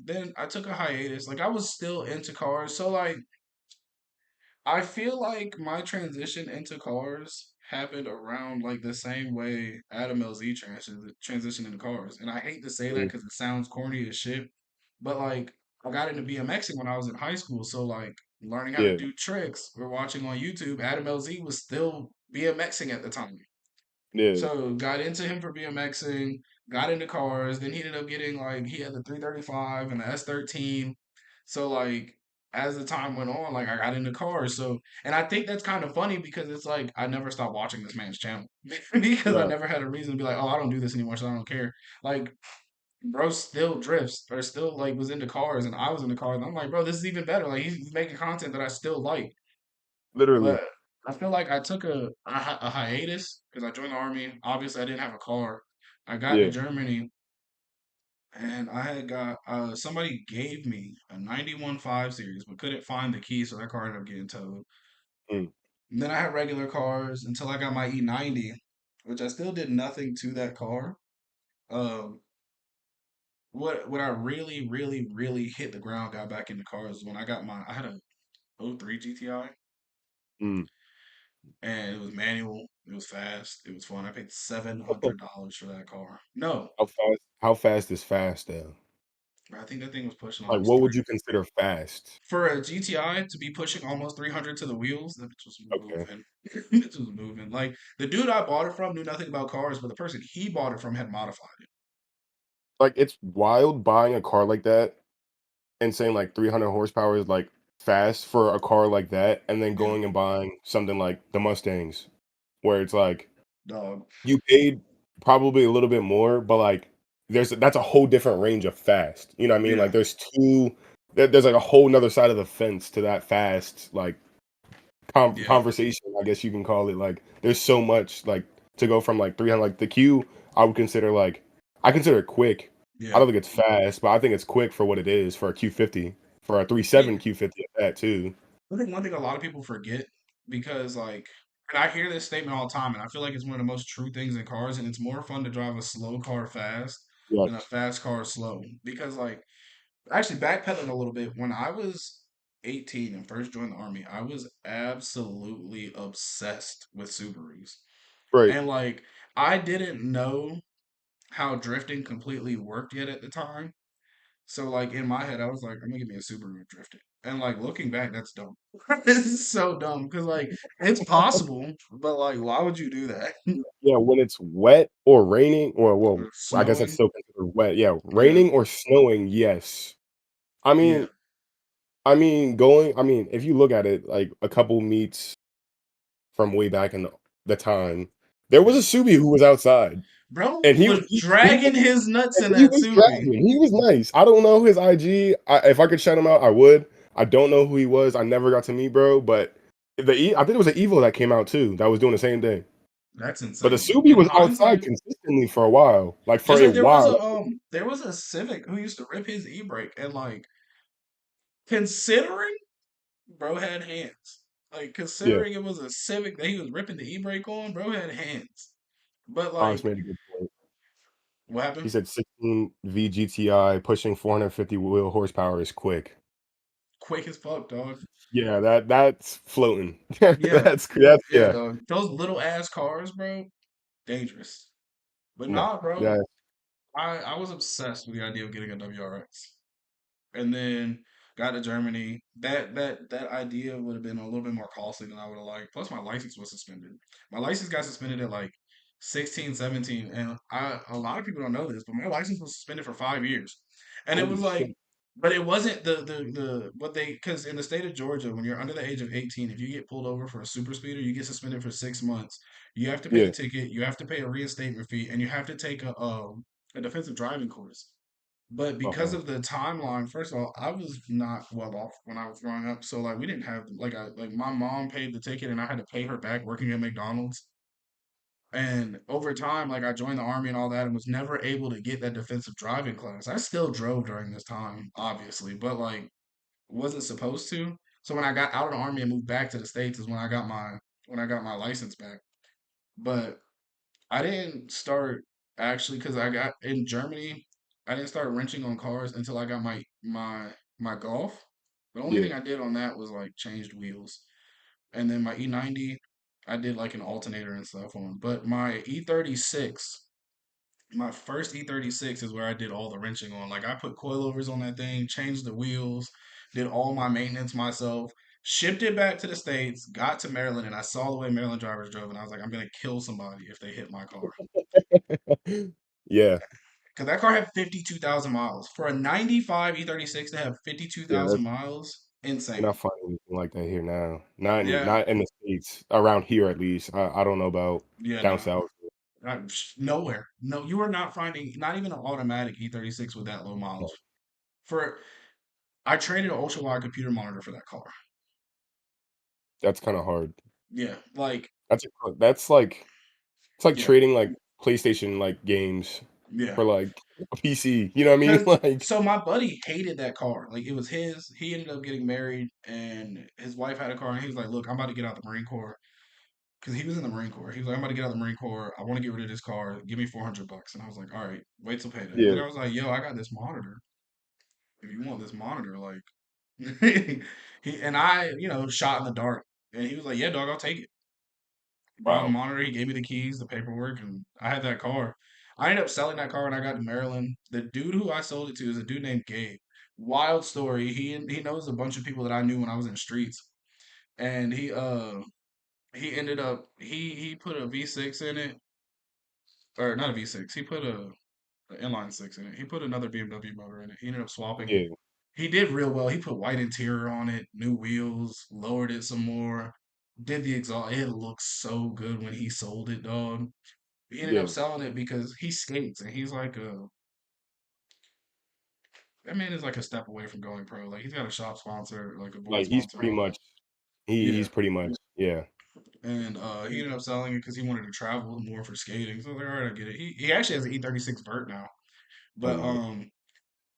then I took a hiatus. Like I was still into cars, so like I feel like my transition into cars happened around like the same way Adam LZ transitioned into cars. And I hate to say that mm, because it sounds corny as shit, but like I got into BMXing when I was in high school, so like learning how to yeah, do tricks or watching on YouTube, Adam LZ was still BMXing at the time. yeah. So got into him for BMXing, got into cars. Then he ended up getting like he had the 335 and the S13. So like as the time went on, like I got into cars. So and I think that's kind of funny because it's like I never stopped watching this man's channel because I No, never had a reason to be like, oh, I don't do this anymore, so I don't care. Like bro still drifts or still like was into cars and I was into cars and I'm like, bro, this is even better. Like he's making content that I still like. literally. But I feel like I took a hiatus because I joined the army. Obviously, I didn't have a car. I got to Yeah. Germany and I had got somebody gave me a 91 5 Series, but couldn't find the key, so that car ended up getting towed. Mm, And then I had regular cars until I got my E90, which I still did nothing to that car. Um, what I really, really, really hit the ground, got back into cars when I had a '03 GTI. mm. And it was manual. It was fast. It was fun. I paid $700 for that car. No, How fast? How fast is fast though? I think that thing was pushing Like, almost what would three you consider fast? for a GTI to be pushing almost 300 to the wheels. That bitch was Okay. moving. It was moving. Like the dude I bought it from knew nothing about cars, but the person he bought it from had modified it. Like, it's wild buying a car like that and saying like 300 horsepower is like fast for a car like that, and then Yeah, going and buying something like the Mustangs, where it's like dog. you paid probably a little bit more, but like that's a whole different range of fast. You know what I mean? Yeah, Like there's like a whole nother side of the fence to that fast like yeah, conversation, I guess you can call it. Like there's so much like to go from like 300 like the Q I would consider like I consider it quick. I yeah. don't think it's fast, but I think it's quick for what it is for a Q50, for a Yeah. 3.7 Q50 at that too. I think one thing a lot of people forget because like, and I hear this statement all the time, and I feel like it's one of the most true things in cars, and it's more fun to drive a slow car fast than a Yes. fast car slow. Because like, actually backpedaling a little bit, when I was 18 and first joined the army, I was absolutely obsessed with Subarus. Right. And like, I didn't know how drifting completely worked yet at the time. So like in my head, I was like, I'm gonna get me a Subaru drifting. And like looking back, that's dumb. This is so dumb because like it's possible, but like why would you do that? Yeah, when it's wet or raining, or well, Or I guess that's snowing? still considered wet. Yeah, Yeah, raining or snowing, yes. I yeah, mean, I mean, if you look at it, like a couple meets from way back in the time, there was yeah. a Subi who was outside, Bro and was he dragging his nuts and in he that was Subi. dragging. He was nice. I don't know his IG. If I could shout him out, I would. I don't know who he was. I never got to meet, bro. But I think it was an Evo that came out too that was doing the same thing. That's But the insane. But Subi in was outside hindsight, consistently for a while, like for just a like while. there was a Civic who used to rip his e-brake and like considering bro had hands. Like Yeah, considering it was a Civic that he was ripping the e-brake on, bro had hands. But Honest like made a good point. what He happened? said 16 VGTI pushing 450 wheel horsepower is quick. Quick as fuck, dog. Yeah, that's floating. Yeah, That's yeah, yeah. dog. Those little ass cars, bro, dangerous. But No. nah, bro. Yeah, I was obsessed with the idea of getting a WRX. And then got to Germany. That idea would have been a little bit more costly than I would have liked. Plus, my license was suspended. My license got suspended at like 16, 17, and a lot of people don't know this, but my license was suspended for 5 years, and it was holy like, shit. but it wasn't the what they because in the state of Georgia, when you're under the age of 18, if you get pulled over for a super speeder, you get suspended for 6 months. You have to pay the Yeah. ticket, you have to pay a reinstatement fee, and you have to take a defensive driving course. But because Uh-oh. of the timeline, first of all, I was not well off when I was growing up. So like we didn't have like my mom paid the ticket and I had to pay her back working at McDonald's. And over time, like I joined the army and all that and was never able to get that defensive driving class. I still drove during this time, obviously, but like wasn't supposed to. So when I got out of the army and moved back to the States is when I got my license back. But I didn't start actually because I got in Germany. I didn't start wrenching on cars until I got my Golf. The only Yeah. thing I did on that was like changed wheels, and then my E90, I did like an alternator and stuff on. But my E36, my first E36 is where I did all the wrenching on. Like I put coilovers on that thing, changed the wheels, did all my maintenance myself. Shipped it back to the States, got to Maryland, and I saw the way Maryland drivers drove, and I was like, I'm gonna kill somebody if they hit my car. Yeah. Because that car had 52,000 miles. For a 95 E36 to have Yeah, 52,000 miles, you're not insane. finding anything like that here now. Not in Yeah, not in the States, around here at least. I don't know about yeah, down no. south. Nowhere. No, you are not finding, not even an automatic E36 with that low No, mileage. For, I traded an ultra wide computer monitor for that car. that's kinda hard. Yeah, like, That's like it's like yeah, trading, like, PlayStation, like, games yeah. for, like, a PC, you know what I mean? Cause Like so my buddy hated that car. Like it was his. He ended up getting married, and his wife had a car, and he was like, "Look, I'm about to get out the Marine Corps." Because he was in the Marine Corps. He was like, I'm about to get out of the Marine Corps. I want to get rid of this car. Give me $400. And I was like, all right, wait till payday. And then yeah, I was like, yo, I got this monitor. If you want this monitor, like, he and I, shot in the dark. And he was like, yeah, dog, I'll take it. Brought the wow. monitor. He gave me the keys, the paperwork, and I had that car. I ended up selling that car when I got to Maryland. The dude who I sold it to is a dude named Gabe. Wild story. He knows a bunch of people that I knew when I was in the streets, and he ended up he put a V6 in it, or not a V6. He put a inline six in it. He put another BMW motor in it. He ended up swapping. Yeah. he did real well. He put white interior on it, new wheels, lowered it some more, did the exhaust. It looks so good when he sold it, dog. He ended up Yeah, selling it because he skates and he's like a that man is like a step away from going pro. Like he's got a shop sponsor, like a board like he's sponsor, pretty all that. much Yeah. he's pretty much yeah. And he ended up selling it because he wanted to travel more for skating. So I was like, all right, I get it. He actually has an E36 vert now. Oh But no,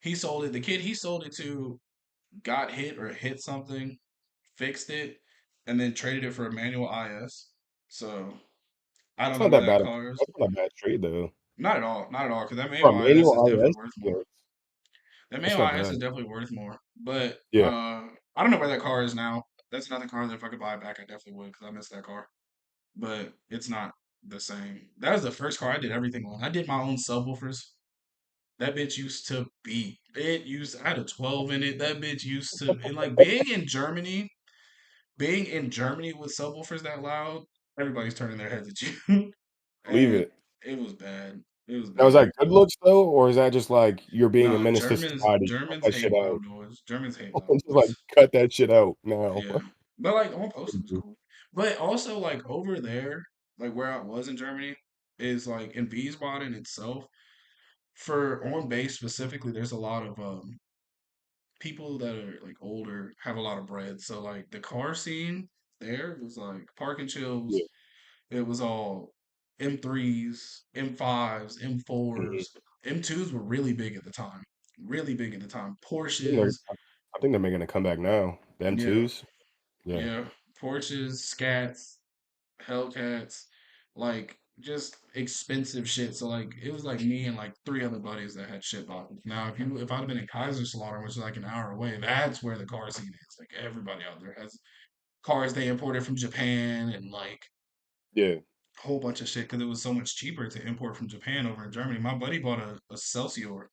he sold it. The kid he sold it to got hit or hit something, fixed it, and then traded it for a manual IS. So I it's don't know not where that that bad. car is. That's not a bad trade though. Not at all. Not at all. Because that For a manual IS is manual definitely IS, worth yeah, more. That that's manual not IS bad. is definitely worth more. But Yeah, I don't know where that car is now. That's another car that if I could buy it back, I definitely would because I miss that car. But it's not the same. That was the first car I did everything on. I did my own subwoofers. That bitch used to beat. I had a 12 in it. That bitch used to, and like being in Germany with subwoofers that loud, everybody's turning their heads at you. believe And it. it was bad. It was Now is bad. that good looks though, or is that just like you're being a Nah, menace to society? Cut Germans that shit hate out. loud noise. Germans hate loud Just like noise. cut that shit out now. Yeah. But like on post it was cool. But also like over there, like where I was in Germany, is like in Wiesbaden itself, for on base specifically, there's a lot of people that are like older have a lot of bread. So like the car scene there was like park and chills. Yeah. It was all M3s, M5s, Mhm. M4s. M2s were really big at the time. Really big at the time. I think they're Porsches, I think they're making a comeback now. The yeah, M2s. Yeah. yeah. Porsches, Scats, Hellcats, like just expensive shit. So like it was like me and like three other buddies that had shit bottles. Now if I'd have been in Kaiserslautern, which is like an hour away, that's where the car scene is. Like everybody out there has cars they imported from Japan and like Yeah. a whole bunch of shit because it was so much cheaper to import from Japan over in Germany. My buddy bought a Celsior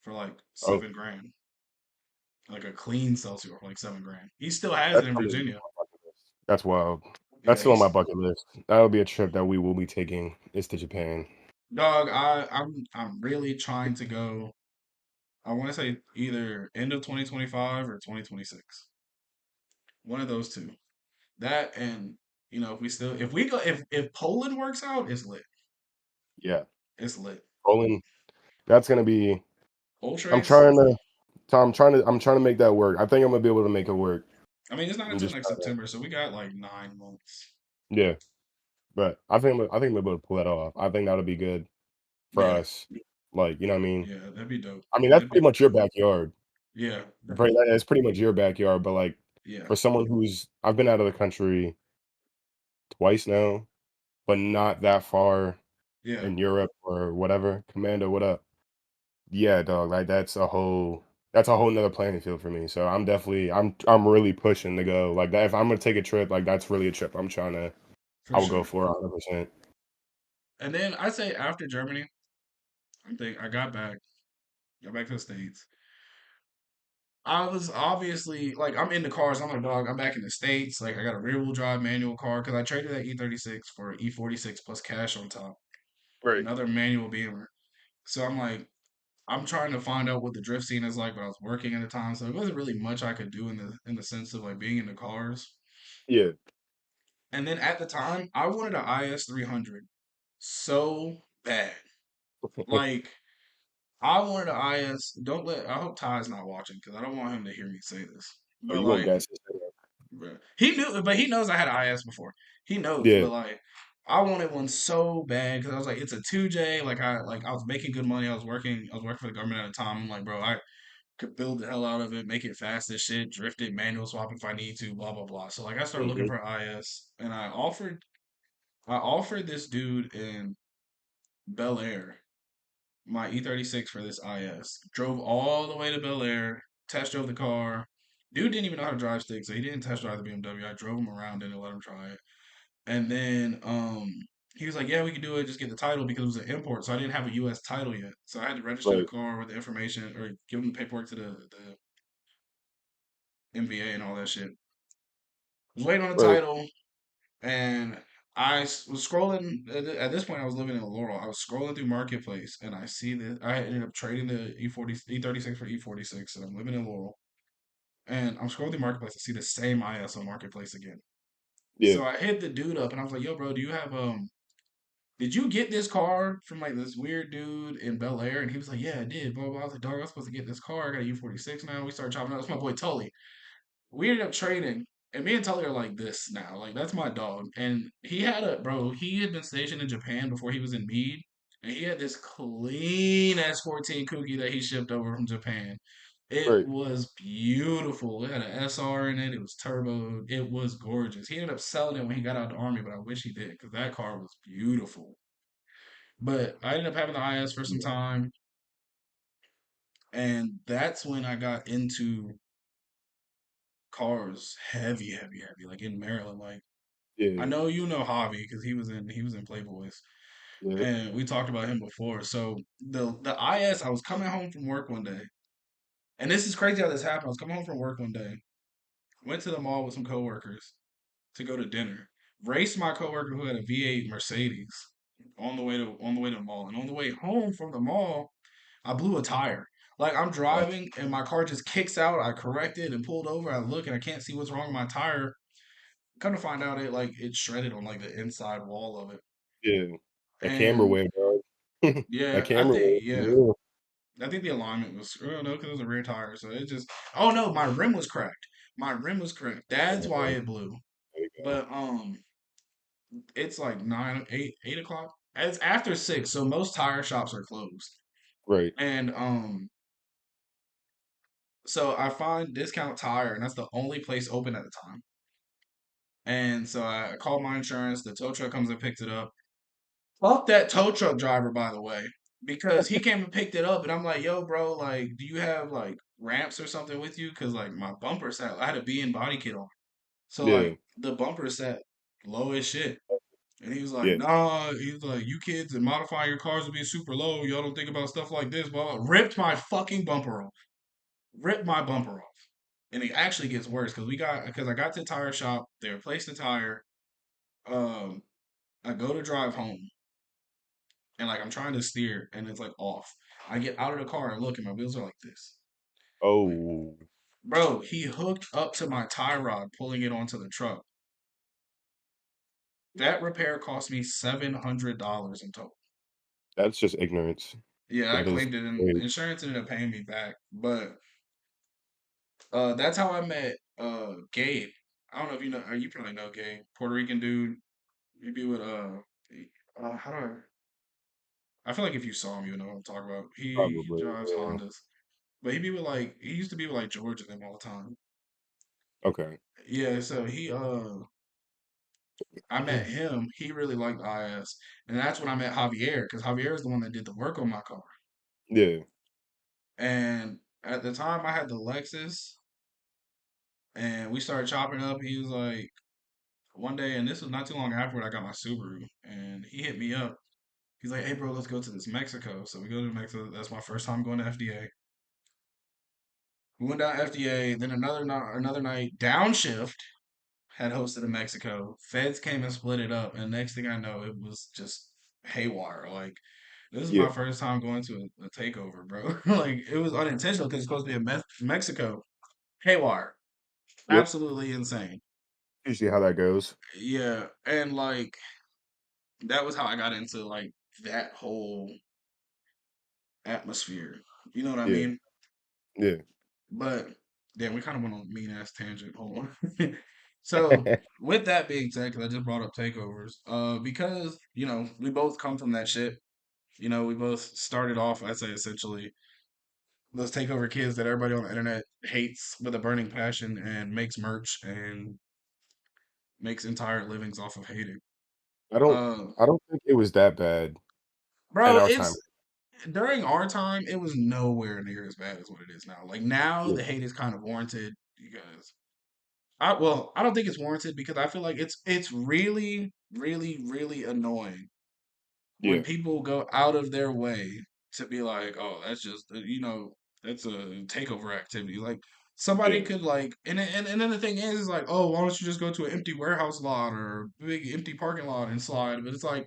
for like Oh, 7 grand. Like a clean Celsior for like 7 grand. He still has it that's in on my Virginia. bucket list. That's wild. That's Yeah, still on my he's bucket list. That'll be a trip that we will be taking is to Japan. dog. I'm really trying to go. I want to say either end of 2025 or 2026. One of those two. That and if we go if Poland works out, it's lit. Yeah. It's lit. Poland, that's gonna be I'm Ultrace. trying to I'm trying to make that work. I think I'm gonna be able to make it work. I mean, it's not I'm until just next trying to September, so we got like 9 months. yeah. But I think I'm able to pull that off. I think that'll be good for Yeah, us. Like, you know what I mean? yeah, that'd be dope. I mean, that's That'd pretty be much your backyard. yeah, It's pretty much your backyard, but, like, yeah, for someone who's I've been out of the country twice now, but not that far yeah, in Europe or whatever. Commando, what up? Yeah, dog, like, that's a whole 'nother playing field for me, so I'm really pushing to go, like, that if I'm gonna take a trip, like, that's really a trip for I will go sure. for 100%. And then I'd say after Germany, I think I got back to the States. I was obviously like I'm into cars. I'm a dog. I'm back in the States. Like I got a rear wheel drive manual car because I traded that E36 for E46 plus cash on top, Right. another manual Beamer. So I'm like, I'm trying to find out what the drift scene is like, but I was working at the time, so it wasn't really much I could do in the sense of like being into cars. Yeah. And then at the time, I wanted an IS 300 so bad. Like I wanted an IS. Don't let. I hope Ty's not watching because I don't want him to hear me say this. Oh, But you gonna like, gas this thing up. bruh, he knew, but he knows I had an IS before. He knows, Yeah. but like, I wanted one so bad because I was like, it's a 2J. Like I was making good money. I was working for the government at the time. I'm like, bro, I could build the hell out of it, make it fast as shit, drift it, manual swap if I need to, blah blah blah. So like, I started looking Mhm. for an IS, and I offered this dude in Bel Air my E36 for this IS. Drove all the way to Bel Air, test drove the car. Dude didn't even know how to drive stick, so he didn't test drive the BMW. I drove him around and let him try it. And then he was like, "Yeah, we can do it. Just get the title because it was an import, so I didn't have a U.S. title yet. So I had to register the Right. car with the information or give him the paperwork to the MVA and all that shit. Was waiting on the Right. title, and was scrolling at this point. I was living in Laurel. I was scrolling through Marketplace, and I see that I ended up trading the E36 for E46, and I'm living in Laurel. And I'm scrolling through Marketplace. I see the same IS on Marketplace again. Yeah. So I hit the dude up, and I was like, "Yo, bro, do you have Did you get this car from like this weird dude in Bel Air?" And he was like, "Yeah, I did." Blah blah. blah. I was like, "Dog, I was supposed to get this car. I got a U46 now." We started chopping up. It's my boy Tully. We ended up trading, and me and Tully are like this now. Like that's my dog. And he had a bro. He had been stationed in Japan before he was in Meade, and he had this clean S14 Kuki that he shipped over from Japan. It Right. was beautiful. It had an SR in it. It was turbo. It was gorgeous. He ended up selling it when he got out of the army, but I wish he did because that car was beautiful. But I ended up having the IS for some Yeah. time, and that's when I got into cars heavy, heavy, heavy. Like in Maryland, like I Yeah. know you know Javi because he was in Playboys, Yeah. and we talked about him before. So the IS, I was coming home from work one day, and this is crazy how this happened. I was coming home from work one day, went to the mall with some coworkers to go to dinner, raced my coworker who had a V8 Mercedes on the way to the mall, and on the way home from the mall, I blew a tire. Like I'm Uh, driving and my car just kicks out. I correct it and pulled over. I look and I can't see what's wrong with my tire. Come to find out, it shredded on like the inside wall of it. yeah. That camera And wave, dog. That yeah, I camera think wave, for yeah, real. I think the alignment was oh no, because it was a rear tire. So it just oh no, my rim was cracked. My rim was cracked. That's why Uh, it blew. there you go. But it's like 8 o'clock. It's after 6, so most tire shops are closed. Right. And so I find Discount Tire, and that's the only place open at the time. And so I called my insurance. The tow truck comes and picks it up. Fuck that tow truck driver, by the way, because he came and picked it up, and I'm like, "Yo, bro, like, do you have like ramps or something with you? Because like my bumper set, I had a B and body kit on, so Yeah. like the bumper set low as shit." And he was like, Yeah. "Nah." He's like, "You kids and modifying your cars to be super low. Y'all don't think about stuff like this." Blah, blah. Ripped my fucking bumper off. Ripped my bumper off. And it actually gets worse because I got to the tire shop. They replaced the tire. Um, I go to drive home and like I'm trying to steer and it's like off. I get out of the car and look and my wheels are like this. Like, Oh, bro, he hooked up to my tie rod, pulling it onto the truck. That repair cost me $700 in total. that's just ignorance. Yeah, I That is claimed it and crazy. insurance ended up paying me back. But that's how I met Gabe. I don't know if you know, you probably know Gabe, Puerto Rican dude. He be with how do I feel like if you saw him, you would know what I'm talking about. He Probably. drives Yeah. Hondas, but he used to be with like George and them all the time. Okay. Yeah, so I met him. He really liked IS, and that's when I met Javier because Javier is the one that did the work on my car. Yeah. And at the time, I had the Lexus, and we started chopping up. He was like one day, and this was not too long afterward. I got my Subaru, and he hit me up. He's like, "Hey, bro, let's go to this Mexico." So we go to Mexico. That's my first time going to FDA. We went down FDA. Then another night downshift had hosted in Mexico. Feds came and split it up, and next thing I know, it was just haywire. Like this is Yeah. my first time going to a takeover, bro. Like it was unintentional because it's supposed to be in Mexico. Haywire, Yep. absolutely insane. Usually how that goes. Yeah, and like that was how I got into like that whole atmosphere. You know what I Yeah. mean? Yeah. But damn, we kind of went on a mean ass tangent. Hold on. So with that being said, because I just brought up takeovers, because we both come from that shit. We both started off, I'd say, essentially those takeover kids that everybody on the internet hates with a burning passion and makes merch and makes entire livings off of hating. I don't Uh, I don't think it was that bad at bro, our time. it's during our time, it was nowhere near as bad as what it is now. Like now, Yeah. the hate is kind of warranted because I don't think it's warranted because I feel like it's really, really, really annoying when Yeah. people go out of their way to be like, oh, that's just that's a takeover activity. Like somebody Yeah, could like, and then the thing is like, oh, why don't you just go to an empty warehouse lot or a big empty parking lot and slide? But it's like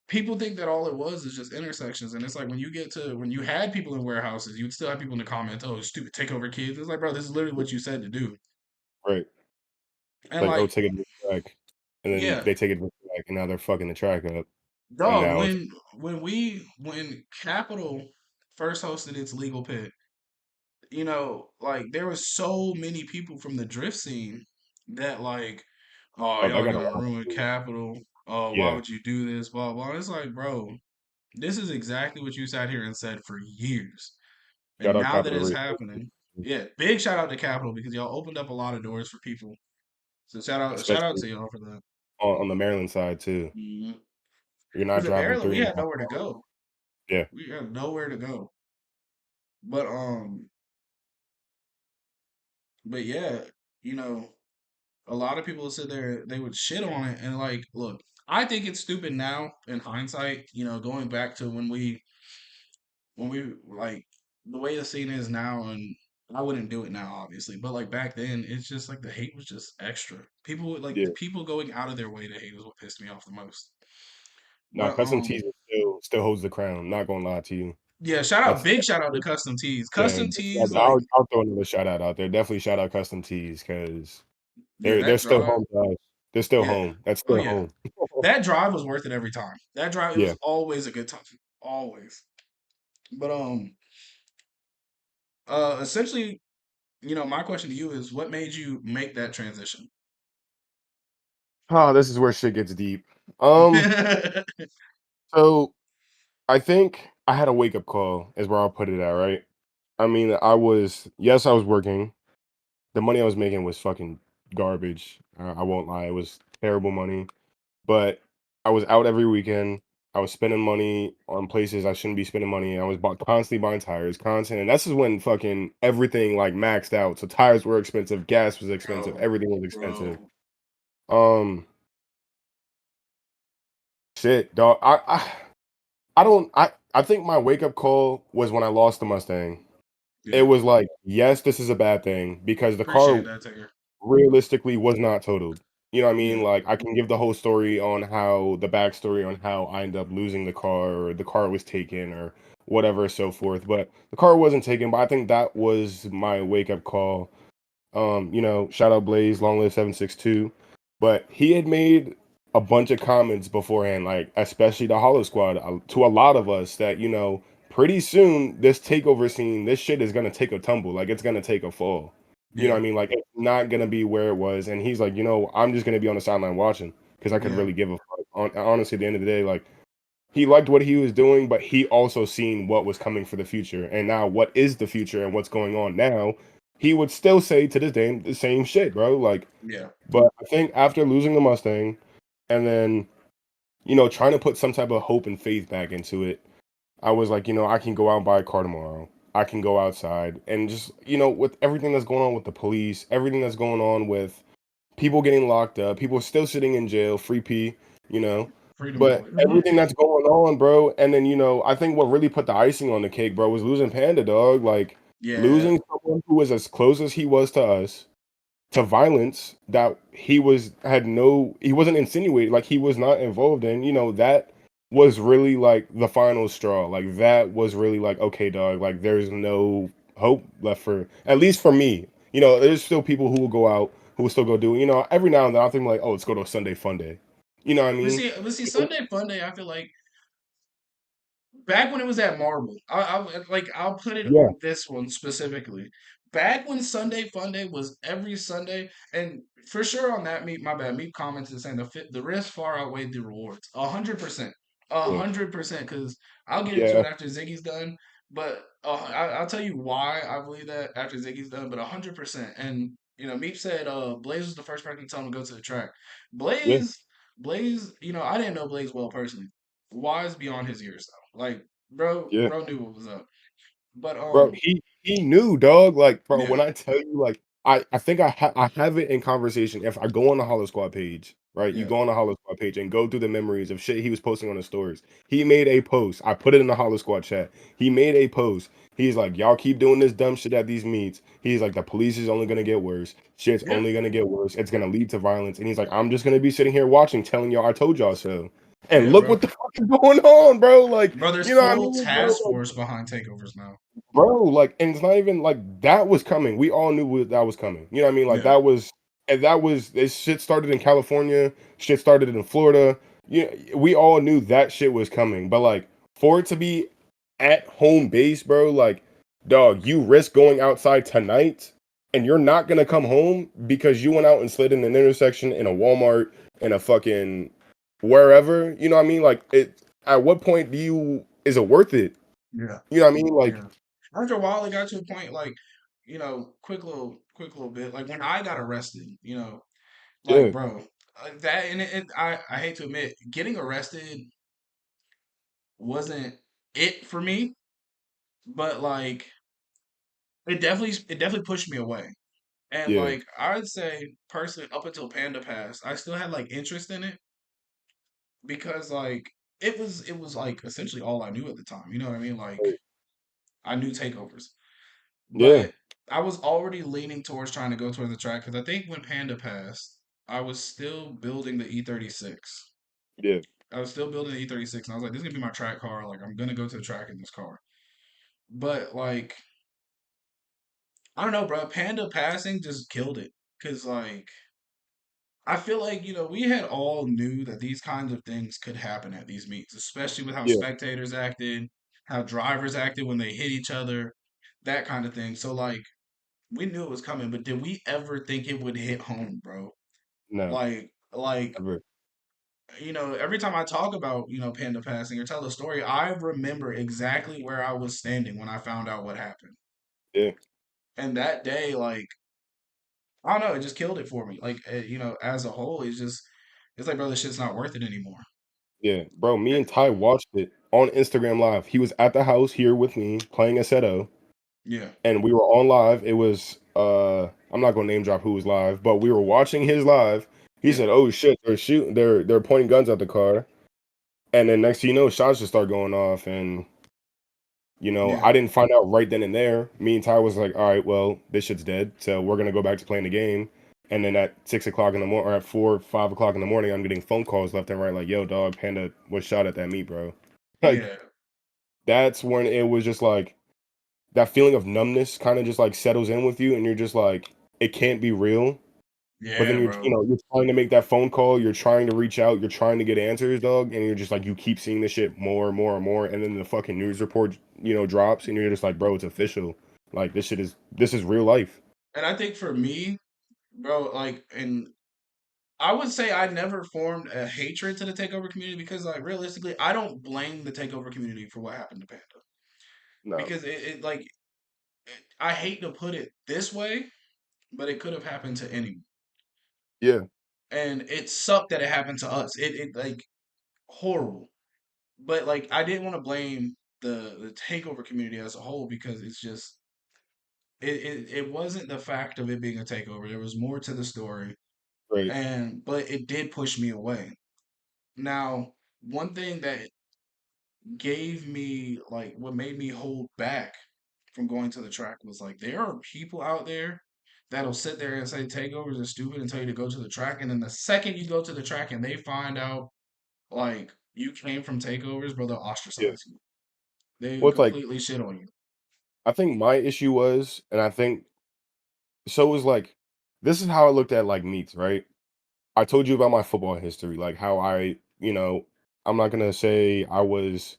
people think that all it was is just intersections, and it's like when you had people in warehouses, you'd still have people in the comments, oh, stupid takeover kids. It's like, bro, this is literally what you said to do, right. and Like, oh, like, take it to the track, and then yeah, they take it to the track, and now they're fucking the track up, and dog. now it's When Capital first hosted its legal pit, like there was so many people from the drift scene that like, oh, I y'all got a gonna lot. ruin Capital. Oh, why Yeah, would you do this? Blah blah. It's like, bro, this is exactly what you sat here and said for years. shout And out now that Capital it's Resources, happening, yeah, big shout out to Capital because y'all opened up a lot of doors for people. So shout out especially to y'all for that. on the Maryland side too. You're not Because in driving Maryland, three we and a had half nowhere to hours. go. Yeah, We had nowhere to go. But but yeah, you know, a lot of people sit there, they would shit on it, and like, look, I think it's stupid now in hindsight. Going back to when we like the way the scene is now, and I wouldn't do it now, obviously, but like back then, it's just like the hate was just extra. yeah. People going out of their way to hate was what pissed me off the most. Now, But custom teas still holds the crown. Not gonna lie to you. yeah, That's big shout out to Custom Tees. yeah. Custom Tees, like I'll throw another shout out there. Definitely shout out custom teas because yeah, they're that still drive, home to us. They're still yeah, home. That's oh still yeah, home. that drive was worth it every time. That drive, it Yeah. was always a good time, always. But essentially, my question to you is, what made you make that transition? Ah, this is where shit gets deep. Um, so I think I had a wake up call, is where I'll put it at, right? I mean, I was working. The money I was making was fucking garbage. I won't lie. It was terrible money. But I was out every weekend. I was spending money on places I shouldn't be spending money. I was constantly buying tires, constant, and this is when fucking everything like maxed out. So tires were expensive, gas was expensive, bro, everything was expensive. bro, Um, shit, dog. I don't. I think my wake up call was when I lost the Mustang. It yeah, was like, yes, this is a bad thing because the appreciate car that, Taker. realistically was not totaled. You know what I mean? Yeah, Like I can give the whole story on how the backstory on how I ended up losing the car or the car was taken or whatever so forth. But the car wasn't taken, but I think that was my wake up call. Shout out Blaze, long live 762. But he had made a bunch of comments beforehand, like especially the Hollow Squad, to a lot of us that, pretty soon this takeover scene, this shit is gonna take a tumble, like it's gonna take a fall. You know yeah, what I mean? Like it's not gonna be where it was. And he's like, I'm just gonna be on the sideline watching because I could yeah, really give a fuck. Honestly, at the end of the day, like he liked what he was doing, but he also seen what was coming for the future. And now what is the future and what's going on now, he would still say to this day the same shit, bro. Like, yeah, but I think after losing the Mustang and then, trying to put some type of hope and faith back into it, I was like, I can go out and buy a car tomorrow. I can go outside and just, with everything that's going on with the police, everything that's going on with people getting locked up, people still sitting in jail, free P, you know. freedom But boy. everything that's going on, bro, and then I think what really put the icing on the cake, bro, was losing Panda Dog. Like Yeah, losing someone who was as close as he was to us to violence that he wasn't insinuated, like he was not involved in, that was really like the final straw. Like that was really like, okay, dog, like there's no hope left for at least for me. There's still people who will go out, who will still go do, every now and then I think like, oh, let's go to a Sunday fun day. You know what I mean? but see, Sunday Fun Day, I feel like back when it was at Marble, I'll put it Yeah, on this one specifically. Back when Sunday Funday was every Sunday, and for sure on that meet, my bad, meet commented saying the risk far outweighed the rewards. 100%, a yeah, 100%. Because I'll get into yeah, it after Ziggy's done, but I'll tell you why I believe that after Ziggy's done. But 100%, and Meep said Blaze was the first person to tell him to go to the track. yeah, Blaze, I didn't know Blaze well personally. Wise beyond his years though. Like, yeah. bro knew what was up. But Bro, he knew, dog. Like, bro, yeah, when I tell you, like, I think I have it in conversation. If I go on the Hollow Squad page, right? You Yeah, go on the Hollow Squad page and go through the memories of shit he was posting on the stories. He made a post. I put it in the Hollow Squad chat. He made a post. He's like, y'all keep doing this dumb shit at these meets. He's like, the police is only gonna get worse. Shit's yeah, only gonna get worse. It's gonna lead to violence. And he's like, I'm just gonna be sitting here watching, telling y'all I told y'all so. And yeah, look bro. what the fuck is going on, bro. Like, Bro, there's you know what I full mean, bro? task force behind takeovers now. Bro, like, and it's not even like that was coming. We all knew that was coming. You know what I mean? Like Yeah, that was, and that was this shit started in California. Shit started in Florida. We all knew that shit was coming. But like for it to be at home base, bro, like, dog, you risk going outside tonight, and you're not gonna come home because you went out and slid in an intersection in a Walmart in a fucking wherever. You know what I mean? Like it. At what point do you is it worth it? yeah, You know what I mean? Like, yeah. After a while, it got to a point like, quick little bit. Like when I got arrested, like yeah. bro, that and I hate to admit, getting arrested wasn't it for me, but like it definitely pushed me away. And Yeah, like I would say personally, up until Panda passed, I still had like interest in it because like it was like essentially all I knew at the time. You know what I mean? Like right. I knew takeovers, Yeah, but I was already leaning towards trying to go towards the track because I think when Panda passed, I was still building the E36. yeah, I was still building the E36, and I was like, "This is gonna be my track car. Like, I'm gonna go to the track in this car." But like, I don't know, bro. Panda passing just killed it because like I feel like, we had all knew that these kinds of things could happen at these meets, especially with how yeah, spectators acted, how drivers acted when they hit each other, that kind of thing. So like we knew it was coming, but did we ever think it would hit home, bro? no, Like, ever, every time I talk about, Panda passing or tell the story, I remember exactly where I was standing when I found out what happened. yeah, And that day, like, I don't know, it just killed it for me. Like, as a whole, it's like, bro, this shit's not worth it anymore. yeah, bro. Me Eh, and Ty watched it on Instagram Live. He was at the house here with me playing a Seto, Yeah, and we were on live. It was I'm not gonna name drop who was live, but we were watching his live. He yeah, said, "Oh shit, they're shooting, they're pointing guns at the car," and then next thing you know, shots just start going off, and yeah, I didn't find out right then and there. Me and Ty was like, all right, well, this shit's dead. So we're gonna go back to playing the game. And then at 6 o'clock in the morning, or at 4, 5 o'clock in the morning, I'm getting phone calls left and right, like, yo, dog, Panda was shot at that meet, bro. Like, yeah, that's when it was just like that feeling of numbness kind of just like settles in with you, and you're just like, it can't be real. But then yeah, bro. you're trying to make that phone call, you're trying to reach out, you're trying to get answers, dog, and you're just like, you keep seeing this shit more and more and more, and then the fucking news report, drops, and you're just like, bro, it's official. Like this is real life. And I think for me, bro, like, and I would say I never formed a hatred to the takeover community because, like, realistically, I don't blame the takeover community for what happened to Panda No. because I hate to put it this way, but it could have happened to anyone, Yeah, and it sucked that it happened to us. It like horrible, but like I didn't want to blame the takeover community as a whole because it's just it wasn't the fact of it being a takeover. There was more to the story, right, but it did push me away. Now, one thing that gave me like what made me hold back from going to the track was like there are people out there that'll sit there and say takeovers are stupid and tell you to go to the track, and then the second you go to the track and they find out like you came from takeovers, bro, they'll yeah. ostracize you. They Well, it's like completely shit on you. I think my issue was, and I think so it was like, this is how I looked at like meets, right? I told you about my football history, like how I'm not gonna say I was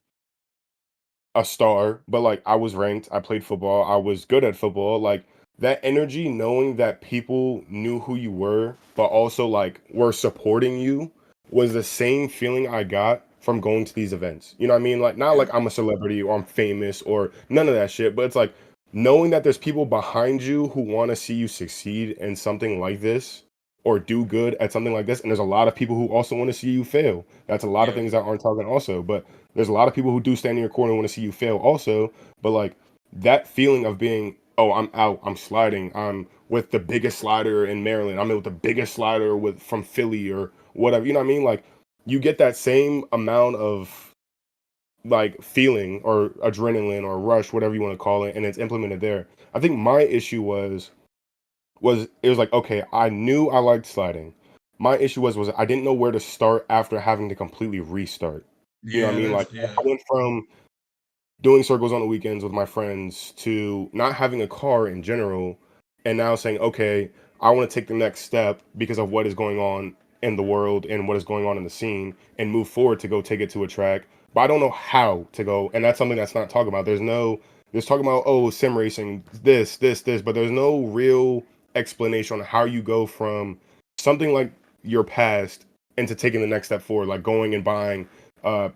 a star, but like I was ranked, I played football, I was good at football. Like that energy, knowing that people knew who you were, but also like were supporting you, was the same feeling I got from going to these events. You know what I mean? Like not Yeah, like I'm a celebrity or I'm famous or none of that shit, but it's like knowing that there's people behind you who want to see you succeed in something like this or do good at something like this. And there's a lot of people who also want to see you fail. That's a lot of yeah, things that aren't talking also, but there's a lot of people who do stand in your corner and want to see you fail also, but like that feeling of being oh, I'm out, I'm sliding, I'm with the biggest slider in Maryland, I'm with the biggest slider with from Philly or whatever. You know what I mean? Like you get that same amount of like feeling or adrenaline or rush, whatever you want to call it, and it's implemented there. I think my issue was it was like, okay, I knew I liked sliding. My issue was I didn't know where to start after having to completely restart. You know what I Yeah, mean? that's Like I yeah, went from doing circles on the weekends with my friends to not having a car in general and now saying, okay, I want to take the next step because of what is going on in the world and what is going on in the scene and move forward to go take it to a track. But I don't know how to go. And that's something that's not talking about. There's talking about, oh, sim racing, this, but there's no real explanation on how you go from something like your past into taking the next step forward, like going and buying uh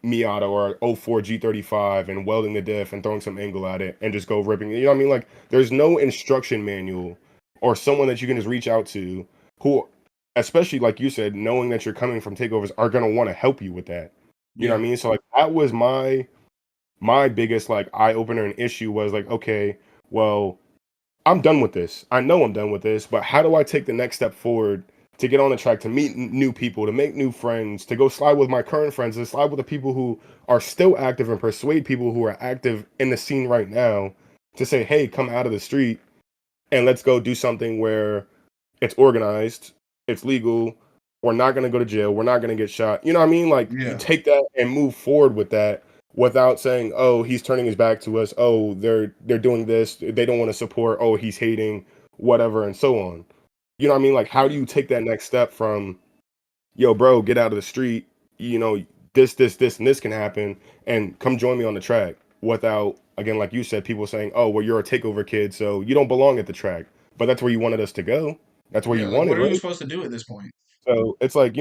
Miata or oh 04 G35 and welding the diff and throwing some angle at it and just go ripping. You know what I mean? Like there's no instruction manual or someone that you can just reach out to who, especially like you said, knowing that you're coming from takeovers, are gonna want to help you with that. You know what yeah, I mean? So like that was my biggest like eye opener and issue was like, okay, well, I'm done with this. I know I'm done with this, but how do I take the next step forward to get on the track, to meet new people, to make new friends, to go slide with my current friends, to slide with the people who are still active and persuade people who are active in the scene right now to say, hey, come out of the street and let's go do something where it's organized, it's legal, we're not going to go to jail, we're not going to get shot. You know what I mean? Like you yeah, take that and move forward with that without saying, "Oh, he's turning his back to us. Oh, they're doing this. They don't want to support. Oh, he's hating, whatever and so on." You know what I mean? Like how do yeah, you take that next step from, "Yo, bro, get out of the street. You know, this and this can happen and come join me on the track." Without again like you said people saying, "Oh, well you're a takeover kid, so you don't belong at the track." But that's where you wanted us to go. That's where yeah. you Like, wanted, what are you right? supposed to do at this point? So it's like,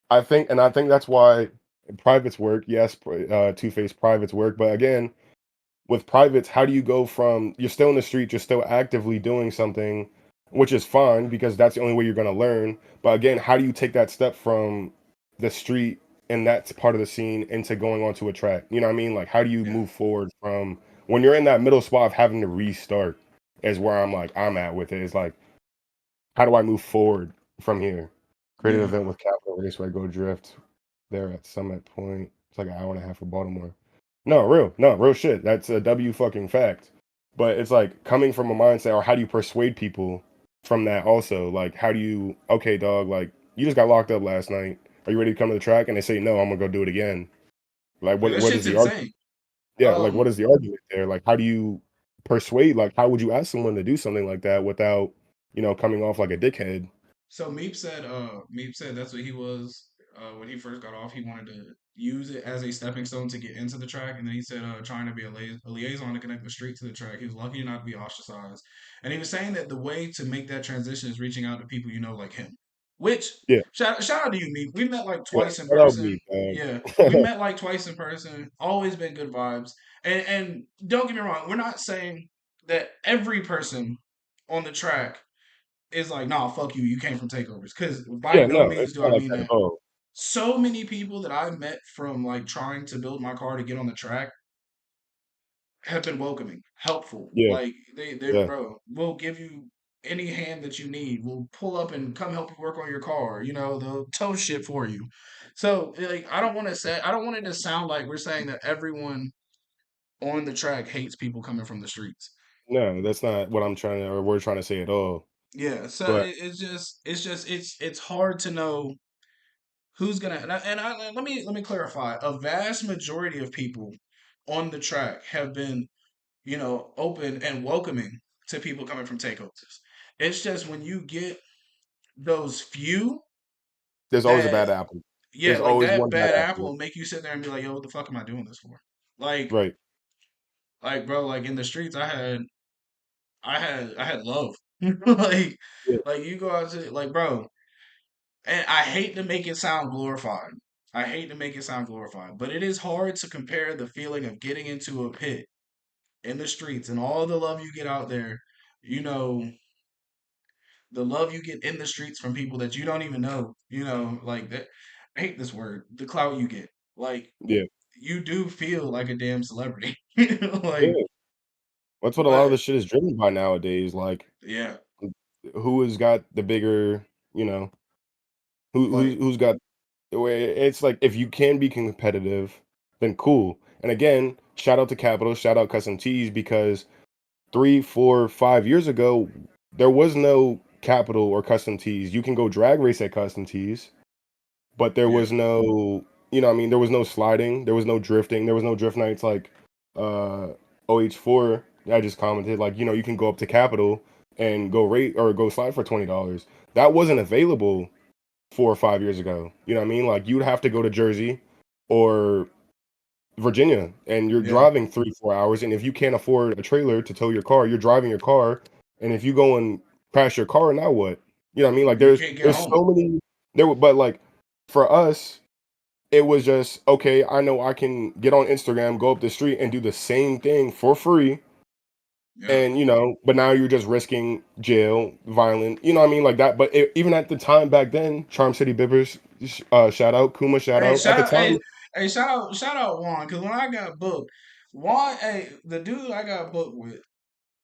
I think that's why privates work. Yes, two-face privates work. But again, with privates, how do you go from you're still in the street, you're still actively doing something, which is fine because that's the only way you're going to learn. But again, how do you take that step from the street and that's part of the scene into going onto a track? You know what I mean? Like, how do you Yeah, move forward from when you're in that middle spot of having to restart? Is where I'm like, I'm at with it. It's like, how do I move forward from here? Create an yeah, event with Capital Raceway, go drift there at Summit Point. It's like an hour and a half from Baltimore. No, real shit. That's a W fucking fact. But it's like coming from a mindset, or how do you persuade people from that also? Like, how do you, okay, dog, like, you just got locked up last night. Are you ready to come to the track? And they say, no, I'm gonna go do it again. Like, like that what is shit's the argument? insane. Yeah, like, what Um, is the argument there? Like, how do you persuade? Like, how would you ask someone to do something like that without, coming off like a dickhead? So Meep said that's what he was when he first got off. He wanted to use it as a stepping stone to get into the track, and then he said trying to be a liaison to connect the street to the track. He was lucky not to be ostracized, and he was saying that the way to make that transition is reaching out to people you know like him. Which Yeah, shout out to you, Meep. We met like yeah. twice in Shout out me, person. man. Yeah, we met like twice in person. Always been good vibes. And don't get me wrong, we're not saying that every person on the track is like, nah, fuck you, you came from takeovers. Because by Yeah, no no, means it's do I not like mean that at that. all. So many people that I met from like trying to build my car to get on the track have been welcoming, helpful. Yeah, Like they yeah, bro, we'll give you any hand that you need. We'll pull up and come help you work on your car. You know, they'll tow shit for you. So like I don't want it to sound like we're saying that everyone on the track hates people coming from the streets. no, that's not what I'm trying to or we're trying to say at all. Yeah, so But it's hard to know who's gonna let me clarify. A vast majority of people on the track have been, open and welcoming to people coming from takeovers. It's just when you get those few there's always a that, bad apple. yeah, There's like always that one bad bad apple apple. will make you sit there and be like, yo, what the fuck am I doing this for? Like, Right. bro, like in the streets, I had love. like, Yeah. like you go out to like, bro, and I hate to make it sound glorified. I hate to make it sound glorified, but it is hard to compare the feeling of getting into a pit in the streets and all the love you get out there, you know, the love you get in the streets from people that you don't even know, like that. I hate this word, the clout you get. Like, Yeah. you do feel like a damn celebrity. like, Yeah. That's what a lot of But the shit is driven by nowadays. Like, yeah, who has got the bigger, you know, like who's got it's like if you can be competitive, then cool. And again, shout out to Capital, shout out Custom Tees because 3, 4, 5 years ago, there was no Capital or Custom Tees. You can go drag race at Custom Tees, but there yeah, was no, I mean, there was no sliding, there was no drifting, there was no drift nights like uh OH4. I just commented like, you can go up to Capital and go rate or go slide for $20. That wasn't available 4 or 5 years ago. You know what I mean? Like you'd have to go to Jersey or Virginia and you're yeah. driving 3, 4 hours. And if you can't afford a trailer to tow your car, you're driving your car. And if you go and crash your car, now what? You know what I mean? Like You there's can't get there's home. so many but like for us, it was just okay, I know I can get on Instagram, go up the street and do the same thing for free. Yeah. And but now you're just risking jail, violent, you know what I mean, like that. But even at the time back then, Charm City Bippers, shout out, Kuma, shout Hey, out. At shout the out, time, hey, shout out Juan, because when I got booked, Juan, hey, the dude I got booked with,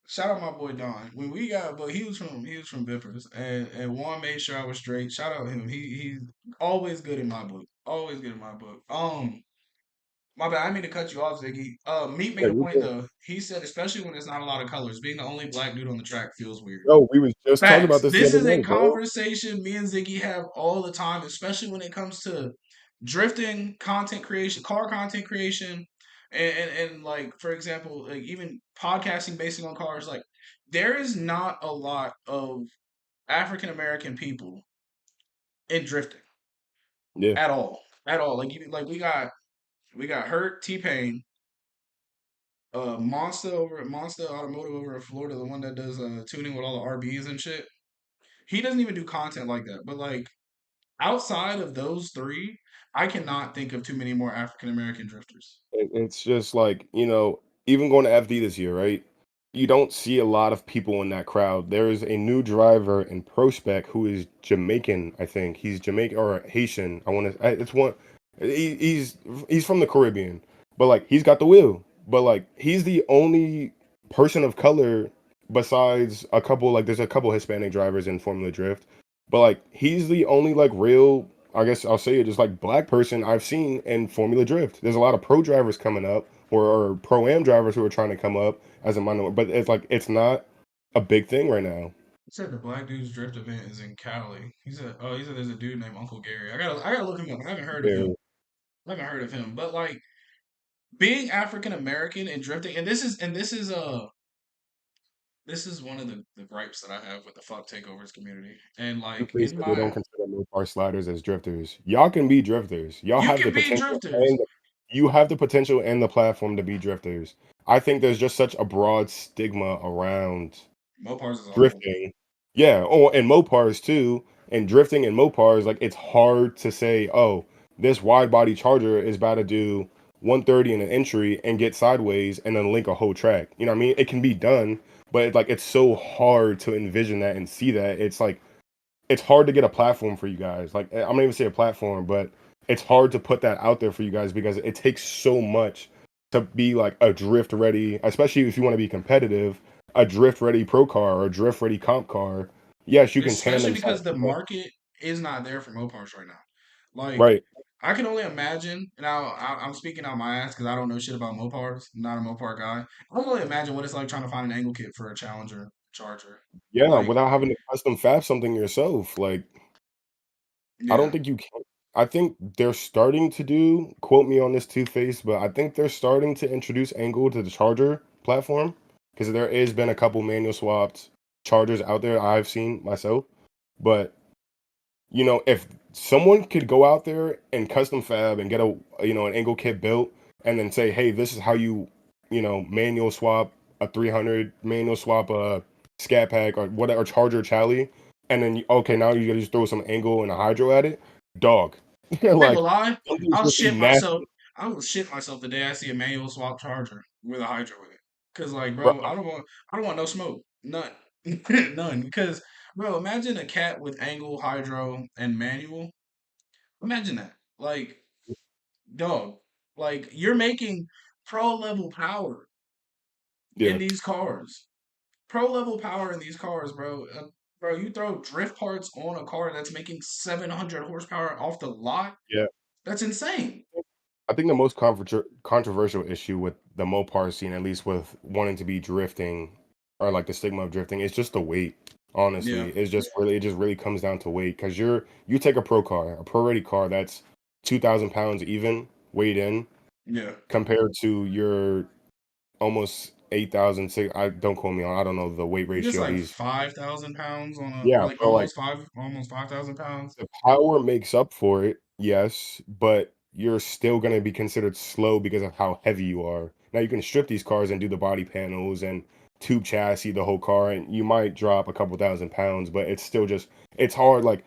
shout out my boy Don. When we got booked, he was from Bippers, and Juan made sure I was straight. Shout out him. He's always good in my book. Always good in my book. My bad. I didn't mean to cut you off, Ziggy. Meat yeah, made a point though. He said, especially when there's not a lot of colors, being the only black dude on the track feels weird. yo, we was just talking about Facts. this the This other is a day, bro. conversation me and Ziggy have all the time, especially when it comes to drifting, content creation, car content creation, and like for example, like even podcasting based on cars. Like there is not a lot of African American people in drifting Yeah, at all, at all. Like even like we got Hurt T Pain, Monster Automotive over in Florida, the one that does tuning with all the RBs and shit. He doesn't even do content like that, but like outside of those three, I cannot think of too many more African American drifters. it's just like even going to FD this year, right? You don't see a lot of people in that crowd. There is a new driver in Prospect who is Jamaican, I think. He's Jamaican or Haitian. I want to. It's one. He's from the Caribbean, but like he's got the wheel. But like he's the only person of color besides a couple. Like there's a couple Hispanic drivers in Formula Drift, but like he's the only like real. I guess I'll say it just like black person I've seen in Formula Drift. There's a lot of pro drivers coming up or pro am drivers who are trying to come up as a minor, but it's like it's not a big thing right now. He said the Black Dudes Drift event is in Cali. He said there's a dude named Uncle Gary. I gotta look him up. I haven't heard of him. Yeah, I haven't heard of him. But like being African American and drifting, and this is one of the gripes that I have with the fuck takeovers community. And like they in said they don't my consider no car sliders as drifters. Y'all can be drifters. Y'all you have the can be potential drifters. and you have the potential and the platform to be drifters. I think there's just such a broad stigma around Mopars as a whole. drifting. Yeah, oh, and Mopars too. And drifting and Mopars, like it's hard to say, oh, this wide body charger is about to do 130 in an entry and get sideways and then link a whole track. You know what I mean? It can be done, but it's so hard to envision that and see that. It's like it's hard to get a platform for you guys. Like I'm not even say a platform, but it's hard to put that out there for you guys because it takes so much to be like a drift ready, especially if you want to be competitive, a drift ready pro car or a drift ready comp car. Yes, you can Especially tandem side, because the market is not there for Mopars right now. Like, right? I can only imagine. Now, I'm speaking out my ass because I don't know shit about Mopars. I'm not a Mopar guy. I can only imagine what it's like trying to find an angle kit for a Challenger Charger. Yeah, Like, without having to custom fab something yourself. Like I don't yeah, think you can. I think they're starting to do, quote me on this two face, but I think they're starting to introduce Angle to the charger platform because there has been a couple manual swapped chargers out there I've seen myself. But if someone could go out there and custom fab and get an Angle kit built and then say, hey, this is how manual swap a 300, manual swap a scat pack or whatever charger chally, and then okay, now you gotta just throw some Angle and a hydro at it, dog. I ain't gonna Like lie. some things I'll just be shit myself. nasty, I will shit myself the day I see a manual swap charger with a hydro in it. Cause like, bro. bro, I don't want no smoke. None. None. Because, bro, imagine a cat with angle, hydro, and manual. Imagine that. Like, dog. Like you're making pro level power. in Yeah, these cars. Pro level power in these cars, bro. Bro, you throw drift parts on a car that's making 700 horsepower off the lot. yeah. That's insane. I think the most controversial issue with the Mopar scene, at least with wanting to be drifting, or like the stigma of drifting, is just the weight. Yeah, Honestly, it's just really, it just really comes down to weight. Because you take a pro car, a pro ready car that's 2,000 pounds even weighed in, yeah. compared to your almost 8,000. I don't quote me on. I don't know the weight I think it's ratio of like these. 5,000 pounds on a, or Yeah, like but like almost 5,000 pounds. the power makes up for it, yes, but you're still gonna be considered slow because of how heavy you are. Now you can strip these cars and do the body panels and tube chassis the whole car, and you might drop a couple thousand pounds, but it's still just it's hard. Like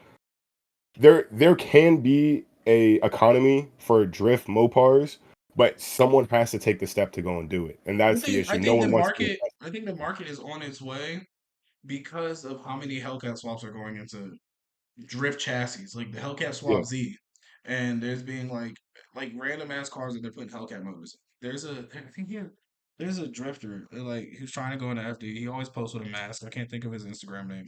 there can be a economy for drift Mopars, but someone has to take the step to go and do it, and that's the I issue. No think the one wants to market, invest. I think the market is on its way because of how many Hellcat swaps are going into drift chassis, like the Hellcat Yeah, Swap Z, and there's being like random ass cars that they're putting Hellcat motors in. I think there's a drifter like who's trying to go into FD. He always posts with a mask. I can't think of his Instagram name,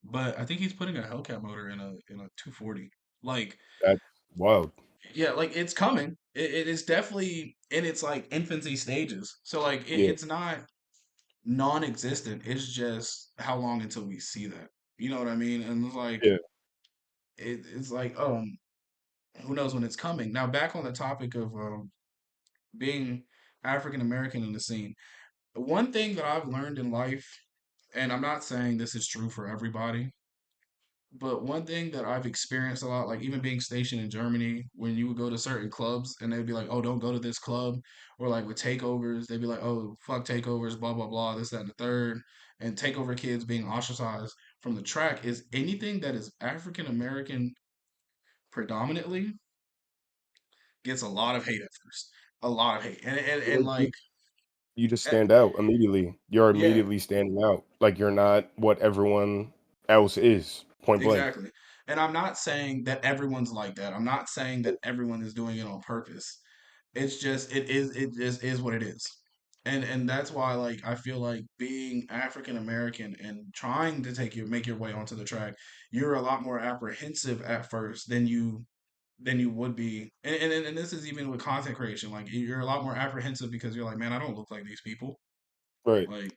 but I think he's putting a Hellcat motor in a 240. Like that's wild. yeah, like it's coming. It is definitely in its like infancy stages. So like Yeah, it's not non-existent. It's just how long until we see that. You know what I mean? And it's like yeah, it's like who knows when it's coming. Now back on the topic of being African American in the scene. One thing that I've learned in life, and I'm not saying this is true for everybody, but one thing that I've experienced a lot, like even being stationed in Germany, when you would go to certain clubs and they'd be like, "Oh, don't go to this club," or like with takeovers, they'd be like, "Oh, fuck takeovers, blah blah blah, this that and the third," and takeover kids being ostracized from the track is anything that is African American predominantly gets a lot of hate at first, a lot of hate, and like, you just eh, stand out immediately. You're yeah, immediately standing out. Like you're not what everyone else is. Point blank. exactly. And I'm not saying that everyone's like that. I'm not saying that everyone is doing it on purpose. It's just it just is what it is. And that's why like I feel like being African American and trying to make your way onto the track, you're a lot more apprehensive at first than you would be. And this is even with content creation. Like you're a lot more apprehensive because you're like, man, I don't look like these people. Right, Like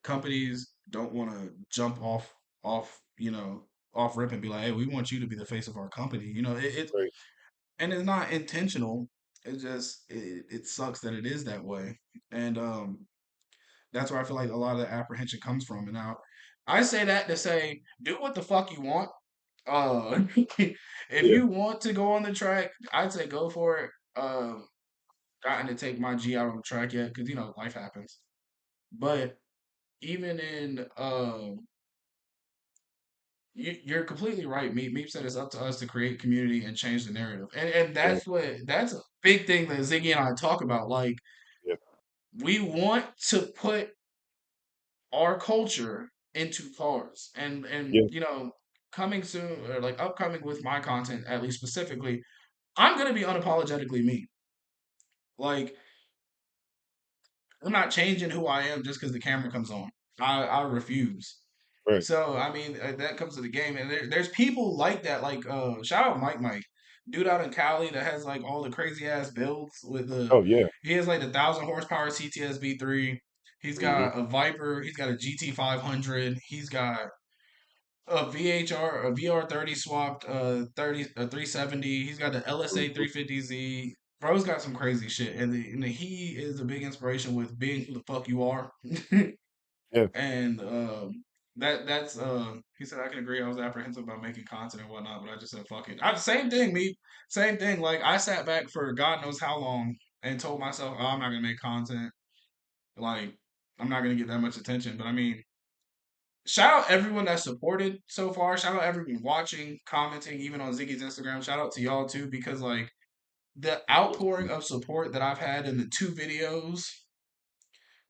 companies don't want to jump off, off rip and be like, hey, we want you to be the face of our company. It right. and it's not intentional. It just it sucks that it is that way. And that's where I feel like a lot of the apprehension comes from. And now I say that to say, do what the fuck you want. If Yeah, you want to go on the track, I'd say go for it. Gotten to take my G out on the track yet, because life happens. But even in you're completely right. Meep said it's up to us to create community and change the narrative, and right. that's a big thing that Ziggy and I talk about. Like Yeah, we want to put our culture into cars, and yeah, coming soon or like upcoming with my content at least specifically, I'm gonna be unapologetically me. Like I'm not changing who I am just because the camera comes on. I refuse. right. So I mean that comes to the game, and there's people like that. Like shout out Mike, dude out in Cali that has like all the crazy ass builds with the. Oh yeah. He has like the 1,000 horsepower CTS V3. He's Hmm. got a Viper. He's got a GT 500. He's got a VHR, a VR30 swapped, 370. He's got the LSA Hmm. 350Z. Bro's got some crazy shit, and he is a big inspiration with being who the fuck you are. Yeah. And that's he said I can agree. I was apprehensive about making content and whatnot, but I just said fuck it. Same thing, me. Same thing. Like I sat back for God knows how long and told myself, oh, I'm not gonna make content. Like I'm not gonna get that much attention. But I mean, shout out everyone that supported so far. Shout out everyone watching, commenting, even on Ziggy's Instagram. Shout out to y'all too, because like the outpouring of support that I've had in the two videos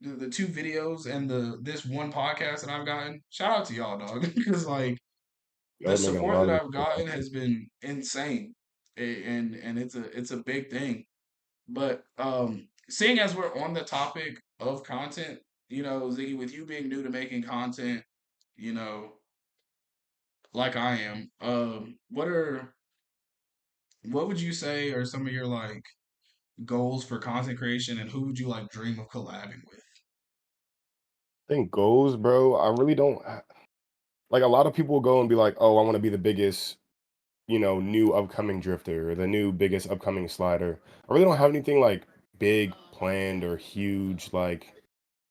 and the this one podcast that I've gotten. Shout out to y'all, dog, because like the Y'all making a support that lot of I've good gotten content. has been insane, and it's a big thing. But seeing as we're on the topic of content, Ziggy, with you being new to making content, you know, like I am, what would you say are some of your like goals for content creation, and who would you like dream of collabing with? Think goals, bro. I really don't like a lot of people go and be like, "Oh, I want to be the biggest, new upcoming drifter or the new biggest upcoming slider." I really don't have anything like big planned or huge. Like,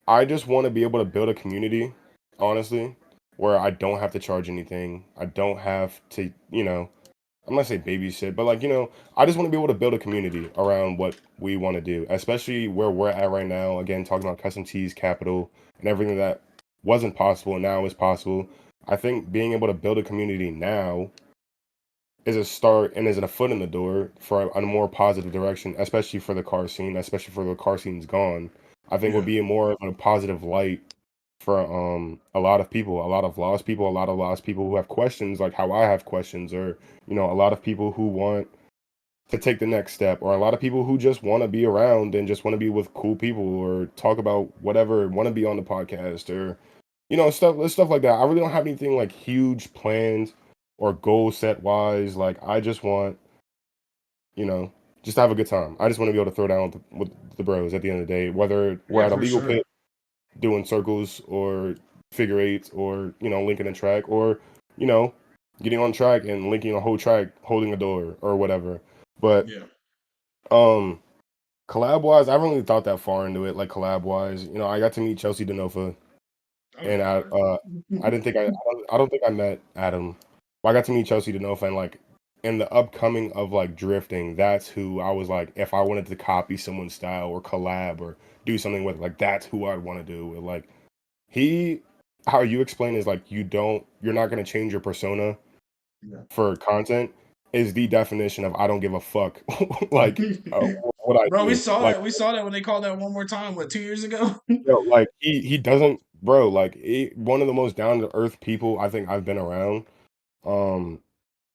I just want to be able to build a community, honestly, where I don't have to charge anything. I don't have to, I'm not say babysit, but like, I just want to be able to build a community around what we want to do, especially where we're at right now. Again, talking about custom tees, capital, and everything that wasn't possible and now is possible. I think being able to build a community now is a start and is a foot in the door for a more positive direction, especially for the car scene, especially for the car scene's gone. I think would Yeah, be more of a positive light for a lot of people, a lot of lost people, a lot of lost people who have questions like how I have questions, or a lot of people who want to take the next step, or a lot of people who just want to be around and just want to be with cool people or talk about whatever, want to be on the podcast, or stuff like that. I really don't have anything like huge plans or goal set wise. Like I just want, you know, just to have a good time. I just want to be able to throw down with the bros at the end of the day, whether we're yeah, at a for legal sure. pit doing circles or figure eights, or linking a track, or you know getting on track and linking a whole track holding a door or whatever. But Yeah. um collab wise, I haven't really thought that far into it. Like collab wise, I got to meet Chelsea Denofa, Oh and yeah. I didn't think I don't think I met Adam. But I got to meet Chelsea Denofa, and like in the upcoming of like drifting, that's who I was like, if I wanted to copy someone's style or collab or do something with, like that's who I'd want to do with. Like he, how you explain is like you're not gonna change your persona Yeah. for content is the definition of I don't give a fuck like what I Bro, we do. saw Like, that. We saw that when they called that one more time. What, 2 years ago? like he doesn't, bro. Like one of the most down to earth people I think I've been around. Um,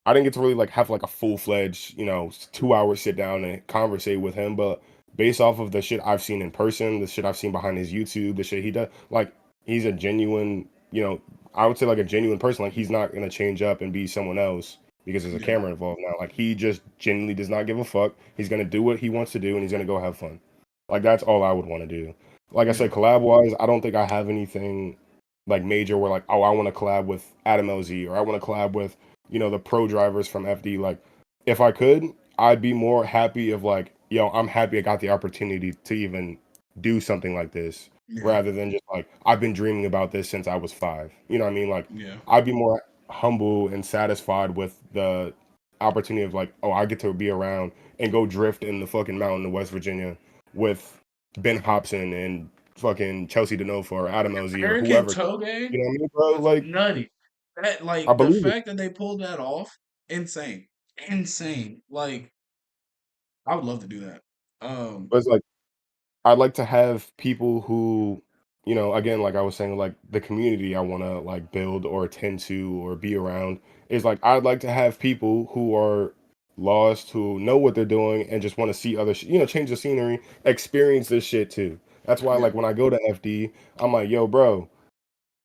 I didn't get to really like have like a full fledged, 2 hour sit down and conversate with him, but based off of the shit I've seen in person, the shit I've seen behind his YouTube, the shit he does, like he's a genuine, I would say like a genuine person. Like he's not gonna change up and be someone else because there's a Yeah. camera involved now. Like he just genuinely does not give a fuck. He's gonna do what he wants to do and he's gonna go have fun. Like that's all I would want to do. Like I Yeah. said, collab wise, I don't think I have anything like major where like, oh, I want to collab with Adam LZ, or I want to collab with the pro drivers from FD. Like, if I could, I'd be more happy of like, yo, I'm happy I got the opportunity to even do something like this, Yeah. rather than just like, I've been dreaming about this since I was 5. You know what I mean? Like, Yeah. I'd be more humble and satisfied with the opportunity of like, oh, I get to be around and go drift in the fucking mountain of West Virginia with Ben Hobson and fucking Chelsea Denofa or Adam LZ or American whoever. Toge You know what I mean, bro? was Like, nutty. That I like the believe it. fact that they pulled that off, insane. Insane. Like I would love to do that. But it's like I'd like to have people who, again, like I was saying, like the community I want to like build or attend to or be around is like I'd like to have people who are lost, who know what they're doing and just want to see other, change the scenery, experience this shit too. That's why, Yeah. like, when I go to FD, I'm like, yo, bro,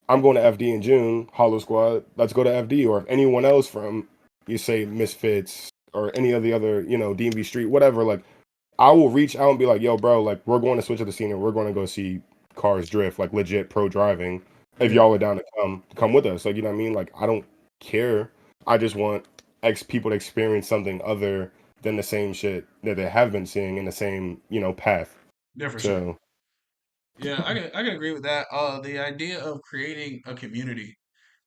I'm going to FD in June, Hollow Squad. Let's go to FD. Or if anyone else from, you say, Misfits or any of the other, DMV Street, whatever, like, I will reach out and be like, yo, bro, like, we're going to switch up the scene and we're going to go see cars drift, like, legit pro driving. If Yeah. y'all are down to come with us. Like, you know what I mean? Like, I don't care. I just want X people to experience something other than the same shit that they have been seeing in the same, path. Yeah, for sure. So, Yeah, I can agree with that. The idea of creating a community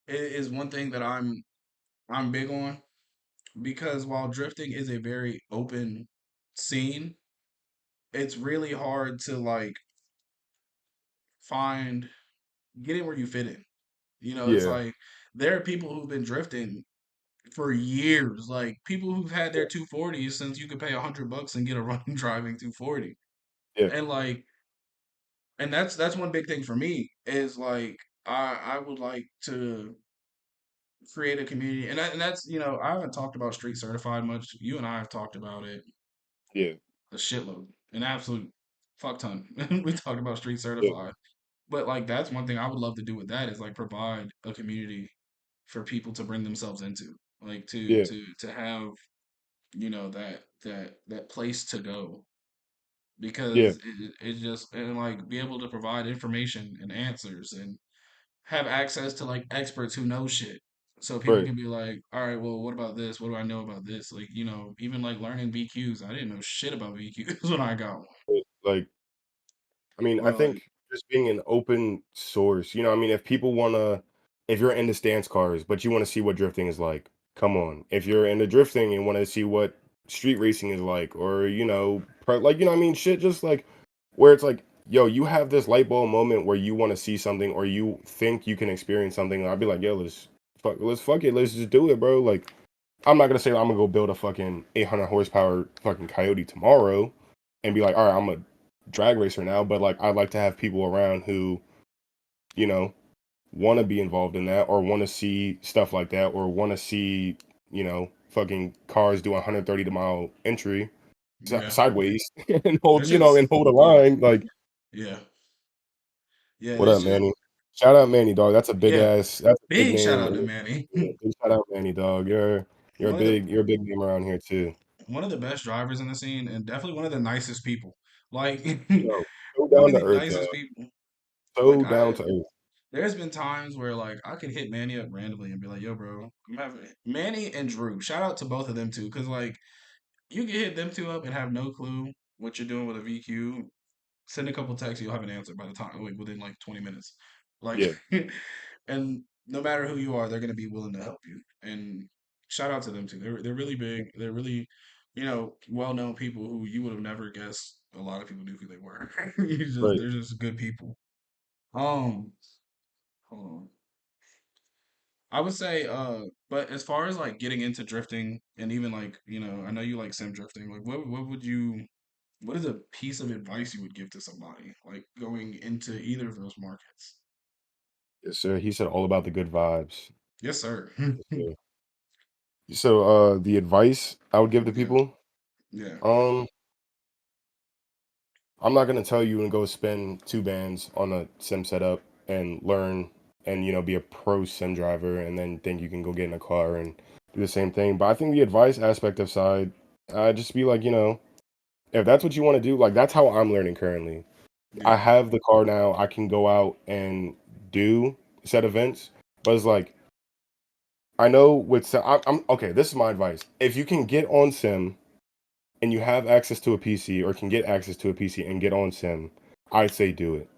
is one thing that I'm big on, because while drifting is a very open scene, it's really hard to like find get in where you fit in. It's yeah. like there are people who've been drifting for years, like people who've had their 240s since you could pay $100 and get a running driving 240. Yeah. And like and that's one big thing for me is like I would like to create a community, and that's I haven't talked about street certified much. You and I have talked about it Yeah. a shitload, an absolute fuck ton. We talked about street Yeah. certified, but like that's one thing I would love to do with that is like provide a community for people to bring themselves into, like Yeah, to have that place to go yeah, because it just and like be able to provide information and answers and have access to like experts who know shit. So people right. can be like, all right, well, what about this? What do I know about this? Like, even like learning VQs. I didn't know shit about VQs when I got one. Like, I mean, I Or like, think just being an open source, I mean, if people wanna if you're into stance cars, but you wanna see what drifting is like, come on. If you're into drifting and wanna see what street racing is like, or like, what I mean, shit, just like where it's like, yo, you have this light bulb moment where you wanna see something, or you think you can experience something. I'd be like, yo, let's fuck it, let's just do it, bro. Like, I'm not gonna say I'm gonna go build a fucking 800 horsepower fucking Coyote tomorrow and be like, all right, I'm a drag racer now. But like, I'd like to have people around who, you know, want to be involved in that or want to see stuff like that or want to see, fucking cars do 130 mile entry yeah, sideways and that hold, shit's and hold a yeah, line. Like, yeah, yeah. what It's up, just Manny? Shout out Manny, dog. That's a big yeah. ass. That's a big Big shout name. out to Manny. Yeah, big shout out Manny, dog. You're a one of the big name around here too. one of the best drivers in the scene, and definitely one of the nicest people. Like Yo, so one down of to the earth, dog. nicest people. So Like down to earth. there's been times where like I could hit Manny up randomly and be like, "Yo, bro, I'm having Manny and Drew. Shout out to both of them too, because like you can hit them two up and have no clue what you're doing with a VQ. Send a couple texts, you'll have an answer by the time, like within like 20 minutes. Like, Yeah, and no matter who you are, they're gonna be willing to help you. And shout out to them too. They're really big. They're really, well known people who you would have never guessed. A lot of people knew who they were. right. They're just good people. Um, hold on. I would say, but as far as like getting into drifting and even like, I know you like sim drifting. Like, what is a piece of advice you would give to somebody like going into either of those markets? Yes, sir. He said all about the good vibes. Yes, sir. Yeah. So, the advice I would give to Yeah, people, yeah, um, I'm not gonna tell you and go spend 2 bands on a sim setup and learn and be a pro sim driver and then think you can go get in a car and do the same thing. But I think the advice aspect of side, just be like, if that's what you want to do, like that's how I'm learning currently. I yeah, have the car now. I can go out and do set events, but it's like I know with I'm okay. This is my advice. If you can get on sim and you have access to a PC or can get access to a PC and get on sim, I'd say do it.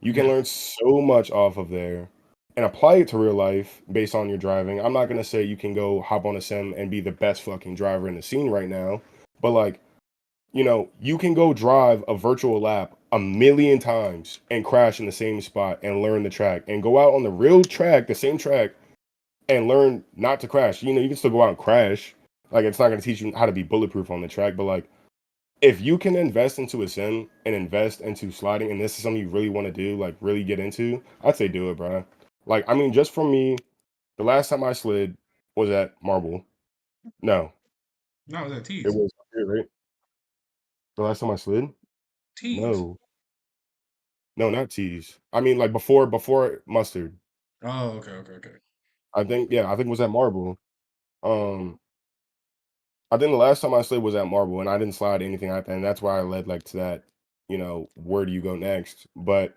You can yeah, learn so much off of there and apply it to real life based on your driving. I'm not gonna say you can go hop on a sim and be the best fucking driver in the scene right now, but like, you can go drive a virtual lap a million times and crash in the same spot and learn the track and go out on the real track, the same track, and learn not to crash. You can still go out and crash. Like, it's not gonna teach you how to be bulletproof on the track, but like if you can invest into a sim and invest into sliding, and this is something you really want to do, like really get into, I'd say do it, bro. Like, I mean, just for me, the last time I slid was at Marble. No, no, it was at it T's. was up here, right? The last time I slid? T's. No, no, not T's. I mean, like before Mustard. Oh, okay, okay, okay. I think it was at Marble. Um, I think the last time I slid was at Marble, and I didn't slide anything like that, and that's why I led like to that. Where do you go next? But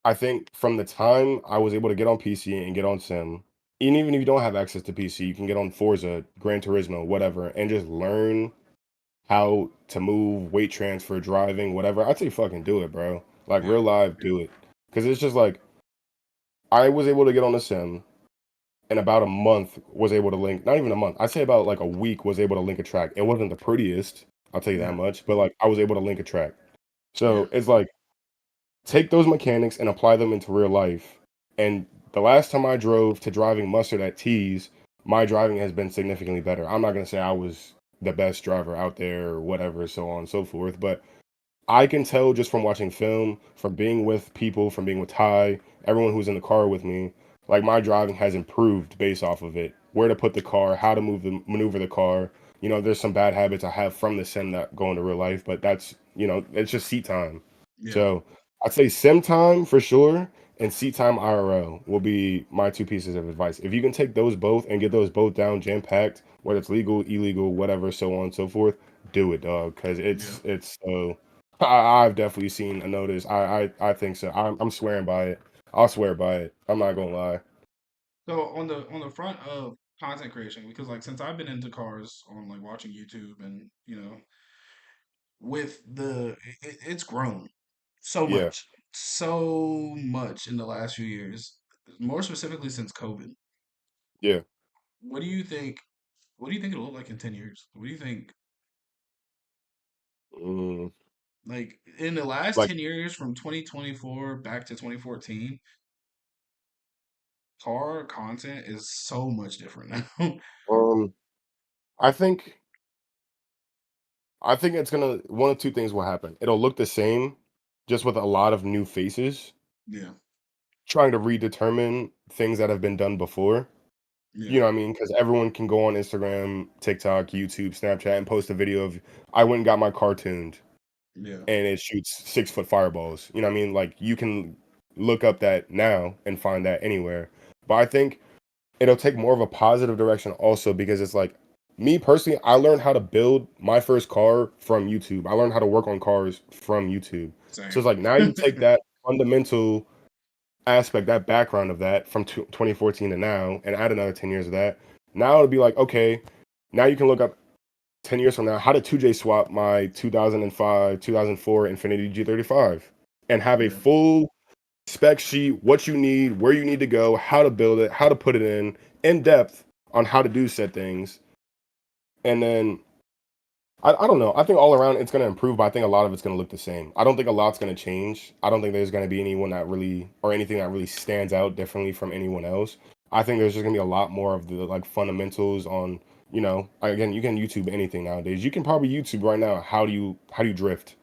I think from the time I was able to get on PC and get on Sim, and even if you don't have access to PC, you can get on Forza, Gran Turismo, whatever, and just learn how to move, weight transfer, driving, whatever. I'd say fucking do it, bro. Like Yeah, real life, do it. Because it's just like I was able to get on the Sim in about a month, was able to link, not even a month, I'd say about like a week, was able to link a track. It wasn't the prettiest, I'll tell you that yeah, much, but like I was able to link a track. yeah, So it's like take those mechanics and apply them into real life. And the last time I drove to driving mustard at T's, my driving has been significantly better. I'm not gonna say I was the best driver out there or whatever, so on and so forth, but I can tell just from watching film, from being with people, from being with Ty, everyone who's in the car with me, like my driving has improved based off of it. Where to put the car, how to maneuver the car. There's some bad habits I have from the sim that go into real life, but that's it's just seat time. yeah, So I'd say sim time for sure, and seat time IRL will be my two pieces of advice. If you can take those both and get those both down jam packed, whether it's legal, illegal, whatever, so on and so forth, do it, dog. Because Yeah. it's so. I've definitely seen a notice. I think so. I'm swearing by it. I'll swear by it. I'm not gonna lie. So on the front of content creation, because like since I've been into cars on like watching YouTube and with it's grown Yeah, so much in the last few years, more specifically since COVID. yeah. What do you think? What do you think it'll look like in 10 years? What do you think? Mm, Like in the last like 10 years, from 2024 back to 2014, car content is so much different now. um, I think I think it's gonna one of two things will happen. It'll look the same, just with a lot of new faces Yeah, trying to redetermine things that have been done before. yeah, You know what I mean? Because everyone can go on Instagram, TikTok, YouTube, Snapchat, and post a video of I went and got my car tuned yeah, and it shoots 6 foot fireballs. You know what I mean? Like you can look up that now and find that anywhere. But I think it'll take more of a positive direction also because it's like me personally, I learned how to build my first car from YouTube. I learned how to work on cars from YouTube. So same. it's like now you take that fundamental aspect, that background of that from 2014 to now, and add another 10 years of that. Now it'll be like, okay, now you can look up 10 years from now, how did 2J swap my 2005, 2004 Infiniti G35 and have a Yeah, full spec sheet, what you need, where you need to go, how to build it, how to put it in depth on how to do said things. And then I don't know. I think all around it's going to improve, but I think a lot of it's going to look the same. I don't think a lot's going to change. I don't think there's going to be anyone that really or anything that really stands out differently from anyone else. I think there's just going to be a lot more of the like fundamentals on, again, you can YouTube anything nowadays. You can probably YouTube right now how do you drift.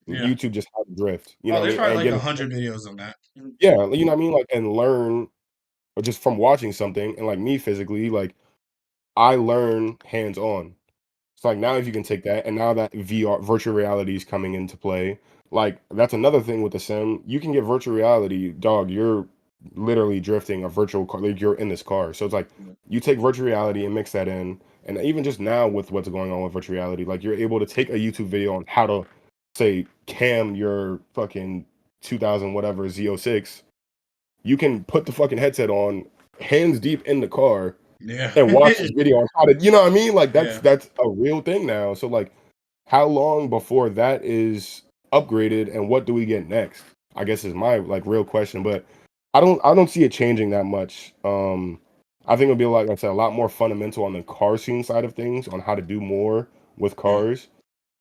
yeah. YouTube just how to drift, you know Oh, what I there's mean? probably And like get 100 videos on that. yeah, you know what I mean, like and learn just from watching something and like me physically, like I learn hands on. It's like now if you can take that and now that VR virtual reality is coming into play, like that's another thing with the sim. You can get virtual reality, dog, you're literally drifting a virtual car, like you're in this car. So it's like Yeah, you take virtual reality and mix that in. And even just now with what's going on with virtual reality, like you're able to take a YouTube video on how to say cam your fucking 2000 whatever Z06. You can put the fucking headset on, hands deep in the car, yeah, and watch this video on how to you know what I mean? Like that's yeah, that's a real thing now. So like how long before that is upgraded and what do we get next? I guess is my like real question. But I don't see it changing that much. I think it'll be like I said, a lot more fundamental on the car scene side of things on how to do more with yeah, cars.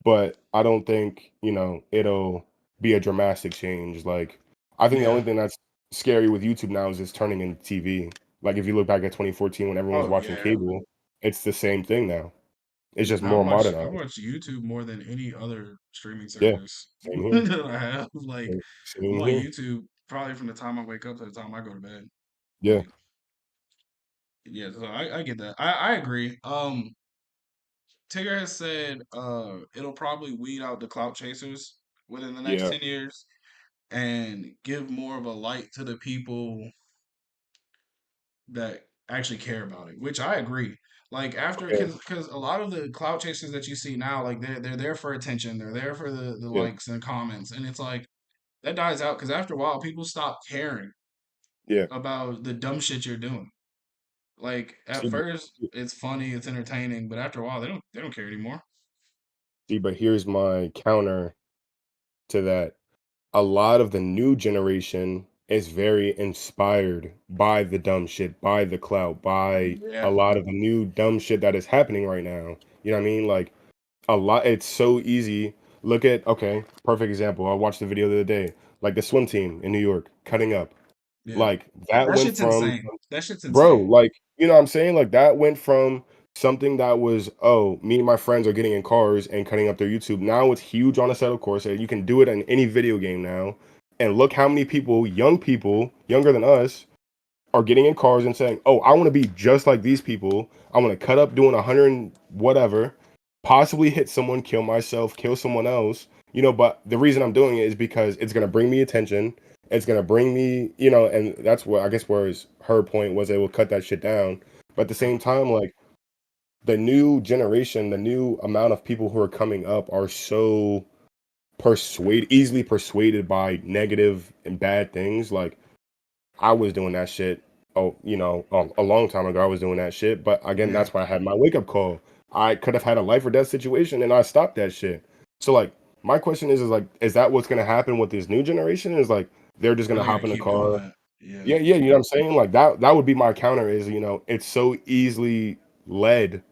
But I don't think, it'll be a dramatic change. Like I think the only yeah. thing that's scary with YouTube now is it's turning into TV. Like if you look back at 2014 when everyone was Oh watching yeah. cable, it's the same thing now. It's just Mm, more I modernized. watch YouTube more than any other streaming Yeah, service same here. that I have. Like I'm Same on here. YouTube probably from the time I wake up to the time I go to bed. Yeah, Like yeah, so I get that. I agree. Tigger has said it'll probably weed out the clout chasers within the next yeah, 10 years and give more of a light to the people that actually care about it, which I agree. Like after, yeah, because a lot of the clout chasers that you see now, like they're there for attention, they're there for the yeah, likes and comments, and it's like that dies out because after a while, people stop caring yeah. about the dumb shit you're doing. Like at See, first, it's funny, it's entertaining, but after a while, they don't care anymore. but here's my counter to that. A lot of the new generation is very inspired by the dumb shit, by the clout, by a Yeah, lot of the new dumb shit that is happening right now. You know what I mean? Like a lot, it's so easy. Look at, okay, perfect example. I watched the video the other day, like the swim team in New York cutting up. yeah. Like that That went shit's from insane. That shit's bro, insane. like, you know what I'm saying? Like that went from something that was, oh, me and my friends are getting in cars and cutting up their YouTube. Now it's huge on a set of course. And you can do it in any video game now. And look how many people, younger than us, are getting in cars and saying, "Oh, I want to be just like these people. I want to cut up doing 100 and whatever, possibly hit someone, kill myself, kill someone else, But the reason I'm doing it is because it's gonna bring me attention. It's gonna bring me, and that's what I guess whereas her point was it will cut that shit down. But at the Yeah, same time, like the new generation, the new amount of people who are coming up are so easily persuaded by negative and bad things. Like I was doing that shit. Oh, a long time ago, I was doing that shit. But again, yeah, that's why I had my wake up call. I could have had a life or death situation, and I stopped that shit. So like, my question is like, is that what's gonna happen with this new generation? Is like they're just are gonna they gonna hop in the keep doing car? that? Yeah, Yeah, yeah, you know what I'm saying? Like that would be my counter. Is it's so easily led,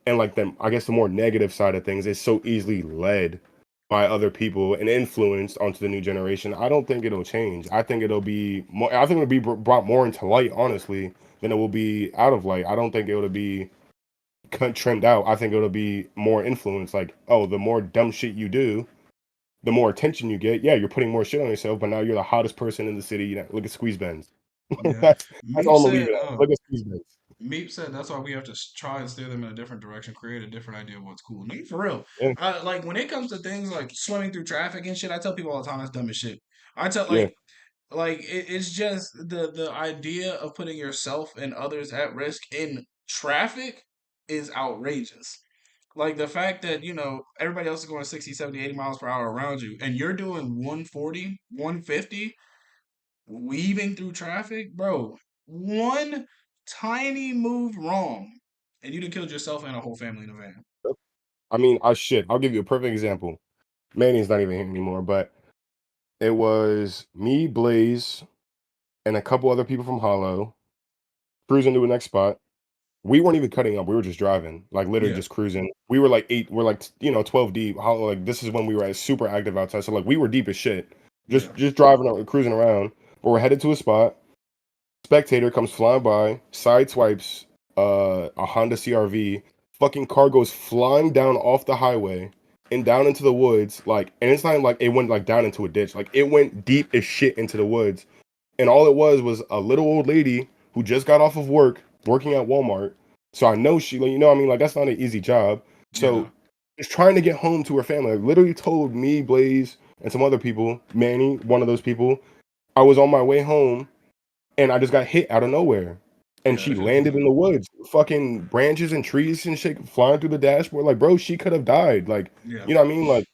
and like I guess the more negative side of things is so easily led by other people and influenced onto the new generation. I don't think it'll change. I think it'll be more. I think it'll be brought more into light, honestly, than it will be out of light. I don't think it'll be trimmed out. I think it'll be more influence. Like, oh, the more dumb shit you do, the more attention you get. Yeah, you're putting more shit on yourself, but now you're the hottest person in the city. Look at Squeeze Benz. yeah. That's Meep all I'm gonna leave said, it at. Look at Squeeze Benz. Meep said that's why we have to try and steer them in a different direction, create a different idea of what's cool. No, for real. Yeah, Like when it comes to things like swimming through traffic and shit, I tell people all the time that's dumb as shit. I tell yeah. it's just the idea of putting yourself and others at risk in traffic is outrageous. Like the fact that, everybody else is going 60, 70, 80 miles per hour around you and you're doing 140, 150 weaving through traffic, bro. One tiny move wrong and you'd have killed yourself and a whole family in a van. I mean, I shit. I'll give you a perfect example. Manny's not even here anymore, but it was me, Blaze, and a couple other people from Hollow cruising to the next spot. We weren't even cutting up. We were just driving, like literally Yeah, just cruising. We were like eight. We're like 12 deep. Hollow, like this is when we were super active outside. So like we were deep as shit. yeah, Just driving, cruising around. But we're headed to a spot. Spectator comes flying by, side swipes a Honda CRV. Fucking car goes flying down off the highway and down into the woods. Like, and it's not like it went like down into a ditch. Like it went deep as shit into the woods. And all it was a little old lady who just got off of work, working at Walmart. So I know she, like, I mean, like that's not an easy job. yeah, So she's trying to get home to her family. Like, literally told me, Blaze, and some other people, Manny, one of those people, I was on my way home and I just got hit out of nowhere. And yeah. she That shit is landed in the woods, fucking branches and trees and shit flying through the dashboard. Like, bro, she could have died. Like, yeah. you know what I mean? Like,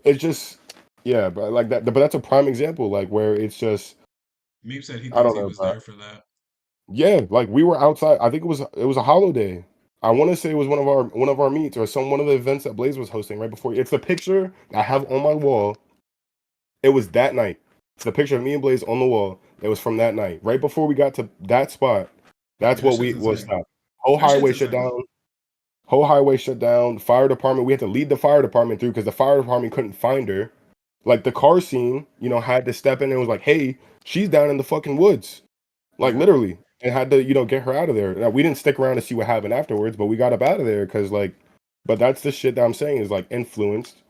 it's just, yeah, but like that. But that's a prime example, like where it's just, Meep said he I thinks don't he know, was bro. there for that. Yeah, like we were outside. I think it was a holiday. I want to say it was one of our meets or one of the events that Blaze was hosting right before. It's the picture I have on my wall. It was that night. It's the picture of me and Blaze on the wall. It was from that night, right before we got to that spot. That's Yeah, that what shit's we was insane. stopped. Whole That shit's highway shut insane. down. Whole highway shut down. Fire department. We had to lead the fire department through because the fire department couldn't find her. Like the car scene, had to step in and was like, "Hey, she's down in the fucking woods." Like Yeah, literally, and had to get her out of there. Now, we didn't stick around to see what happened afterwards, but we got up out of there because like, but that's the shit that I'm saying is like influenced,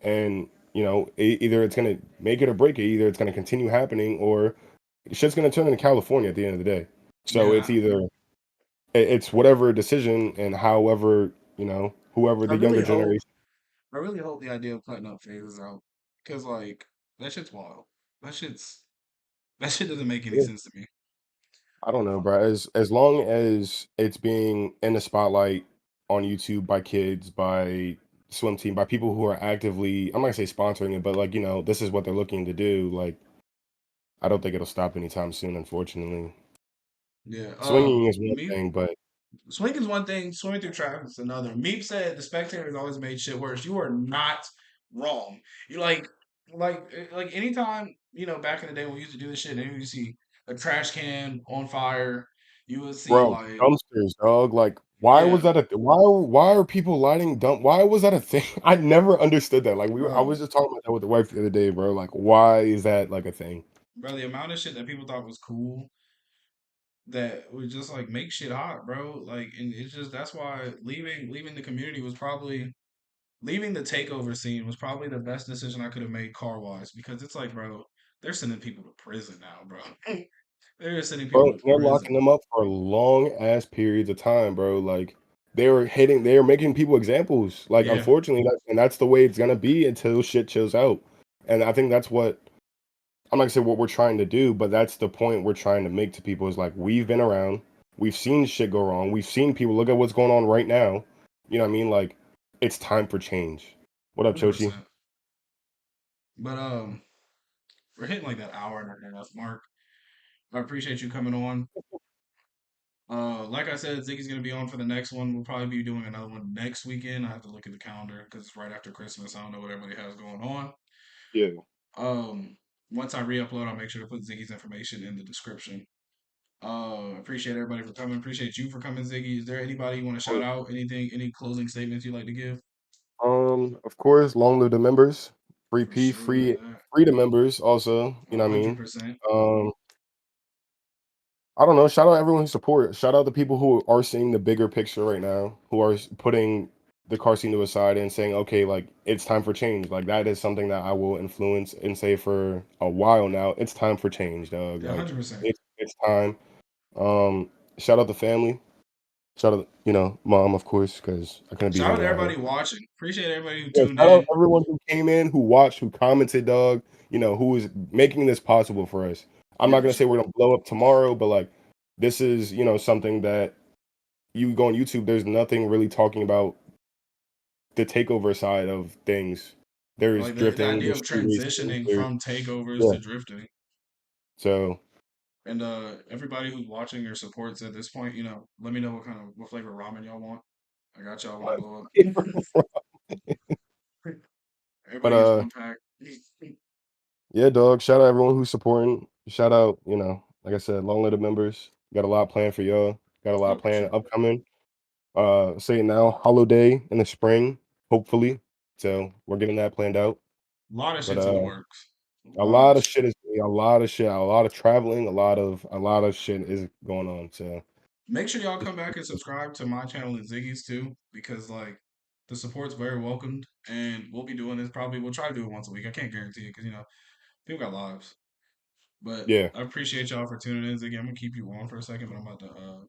and either it's gonna make it or break it. Either it's gonna continue happening, or shit's gonna turn into California at the end of the day. So it's yeah. either it's whatever decision and however whoever I the really younger hope, generation. I really hope the idea of cutting up phases out because like that shit's wild. That shit's that shit doesn't make any sense to me. I don't know, bro. As long as it's being in the spotlight on YouTube by kids, by swim team, by people who are actively, I'm not gonna say sponsoring it, but like, this is what they're looking to do. Like, I don't think it'll stop anytime soon, unfortunately. Yeah. Swinging is one Me thing, but swing is one thing, swimming through traffic is another. Meep said the spectators always made shit worse. You are not wrong. You like anytime, back in the day when we used to do this shit, and you see a trash can on fire, you would see bro, like, dumpsters, dog. Like, why was yeah, that why are people lighting why was that a thing? I never understood that. Like I was bro, just talking about that with the wife the other day, bro. Like, why is that like a thing? bro, the amount of shit that people thought was cool that would just like make shit hot, bro. Like, and it's just that's why leaving the community was probably leaving the takeover scene was probably the best decision I could have made car wise because it's like, bro, they're sending people to prison now, bro. They're sending people Bro, to they're locking prison. them up for long ass periods of time, bro. Like they're making people examples. Like, Yeah, unfortunately, that's the way it's gonna be until shit chills out. And I think that's what I'm not gonna say what we're trying to do, but that's the point we're trying to make to people is like we've been around, we've seen shit go wrong, we've seen people look at what's going on right now. You know what I mean? Like, it's time for change. What up, Choshi? 100%. But we're hitting like that hour and a half mark. I appreciate you coming on. Like I said, Ziggy's gonna be on for the next one. We'll probably be doing another one next weekend. I have to look at the calendar because it's right after Christmas. I don't know what everybody has going on. Yeah. Um, Once I re-upload, I'll make sure to put Ziggy's information in the description. Appreciate everybody for coming. Appreciate you for coming, Ziggy. Is there anybody you want to shout out? Anything? Any closing statements you'd like to give? Of course, long live the members. Free For P, sure, free that free the members also, you know what I mean? 100%. Um, I don't know, shout out everyone who support. Shout out the people who are seeing the bigger picture right now, who are putting the car scene to a side and saying, okay, like it's time for change. Like that is something that I will influence and say for a while now. It's time for change, dog. Yeah, Like 100%. it's time. Um, Shout out the family. Shout out, mom, of course, because I couldn't be Shout here out to without her. everybody watching. Appreciate everybody who Yeah, tuned shout out in. everyone who came in, who watched, who commented, dog. Who is making this possible for us. I'm Yeah, not for gonna say sure. we're gonna blow up tomorrow, but like this is, something that you go on YouTube. There's nothing really talking about the takeover side of things. There's Like the drifting, idea there's of street racing, transitioning there's from takeovers yeah. to drifting. So And everybody who's watching or supports at this point, let me know what flavor ramen y'all want. I got y'all when I blow up. but Everybody gets one pack. yeah, dog. Shout out everyone who's supporting. Shout out, like I said, long live the members. Got a lot planned for y'all. Got a Oh, lot for planned sure. upcoming. Say it now, holiday in the spring, hopefully. So we're getting that planned out. A lot of But shit's in the works. A a lot lot of of shit. shit is a lot of shit, a lot of traveling, a lot of shit is going on. So Make sure y'all come back and subscribe to my channel and Ziggy's too, because like the support's very welcomed, and we'll be doing this probably. We'll try to do it once a week. I can't guarantee it because people got lives. But yeah. I appreciate y'all for tuning in. Ziggy, I'm gonna keep you on for a second, but I'm about to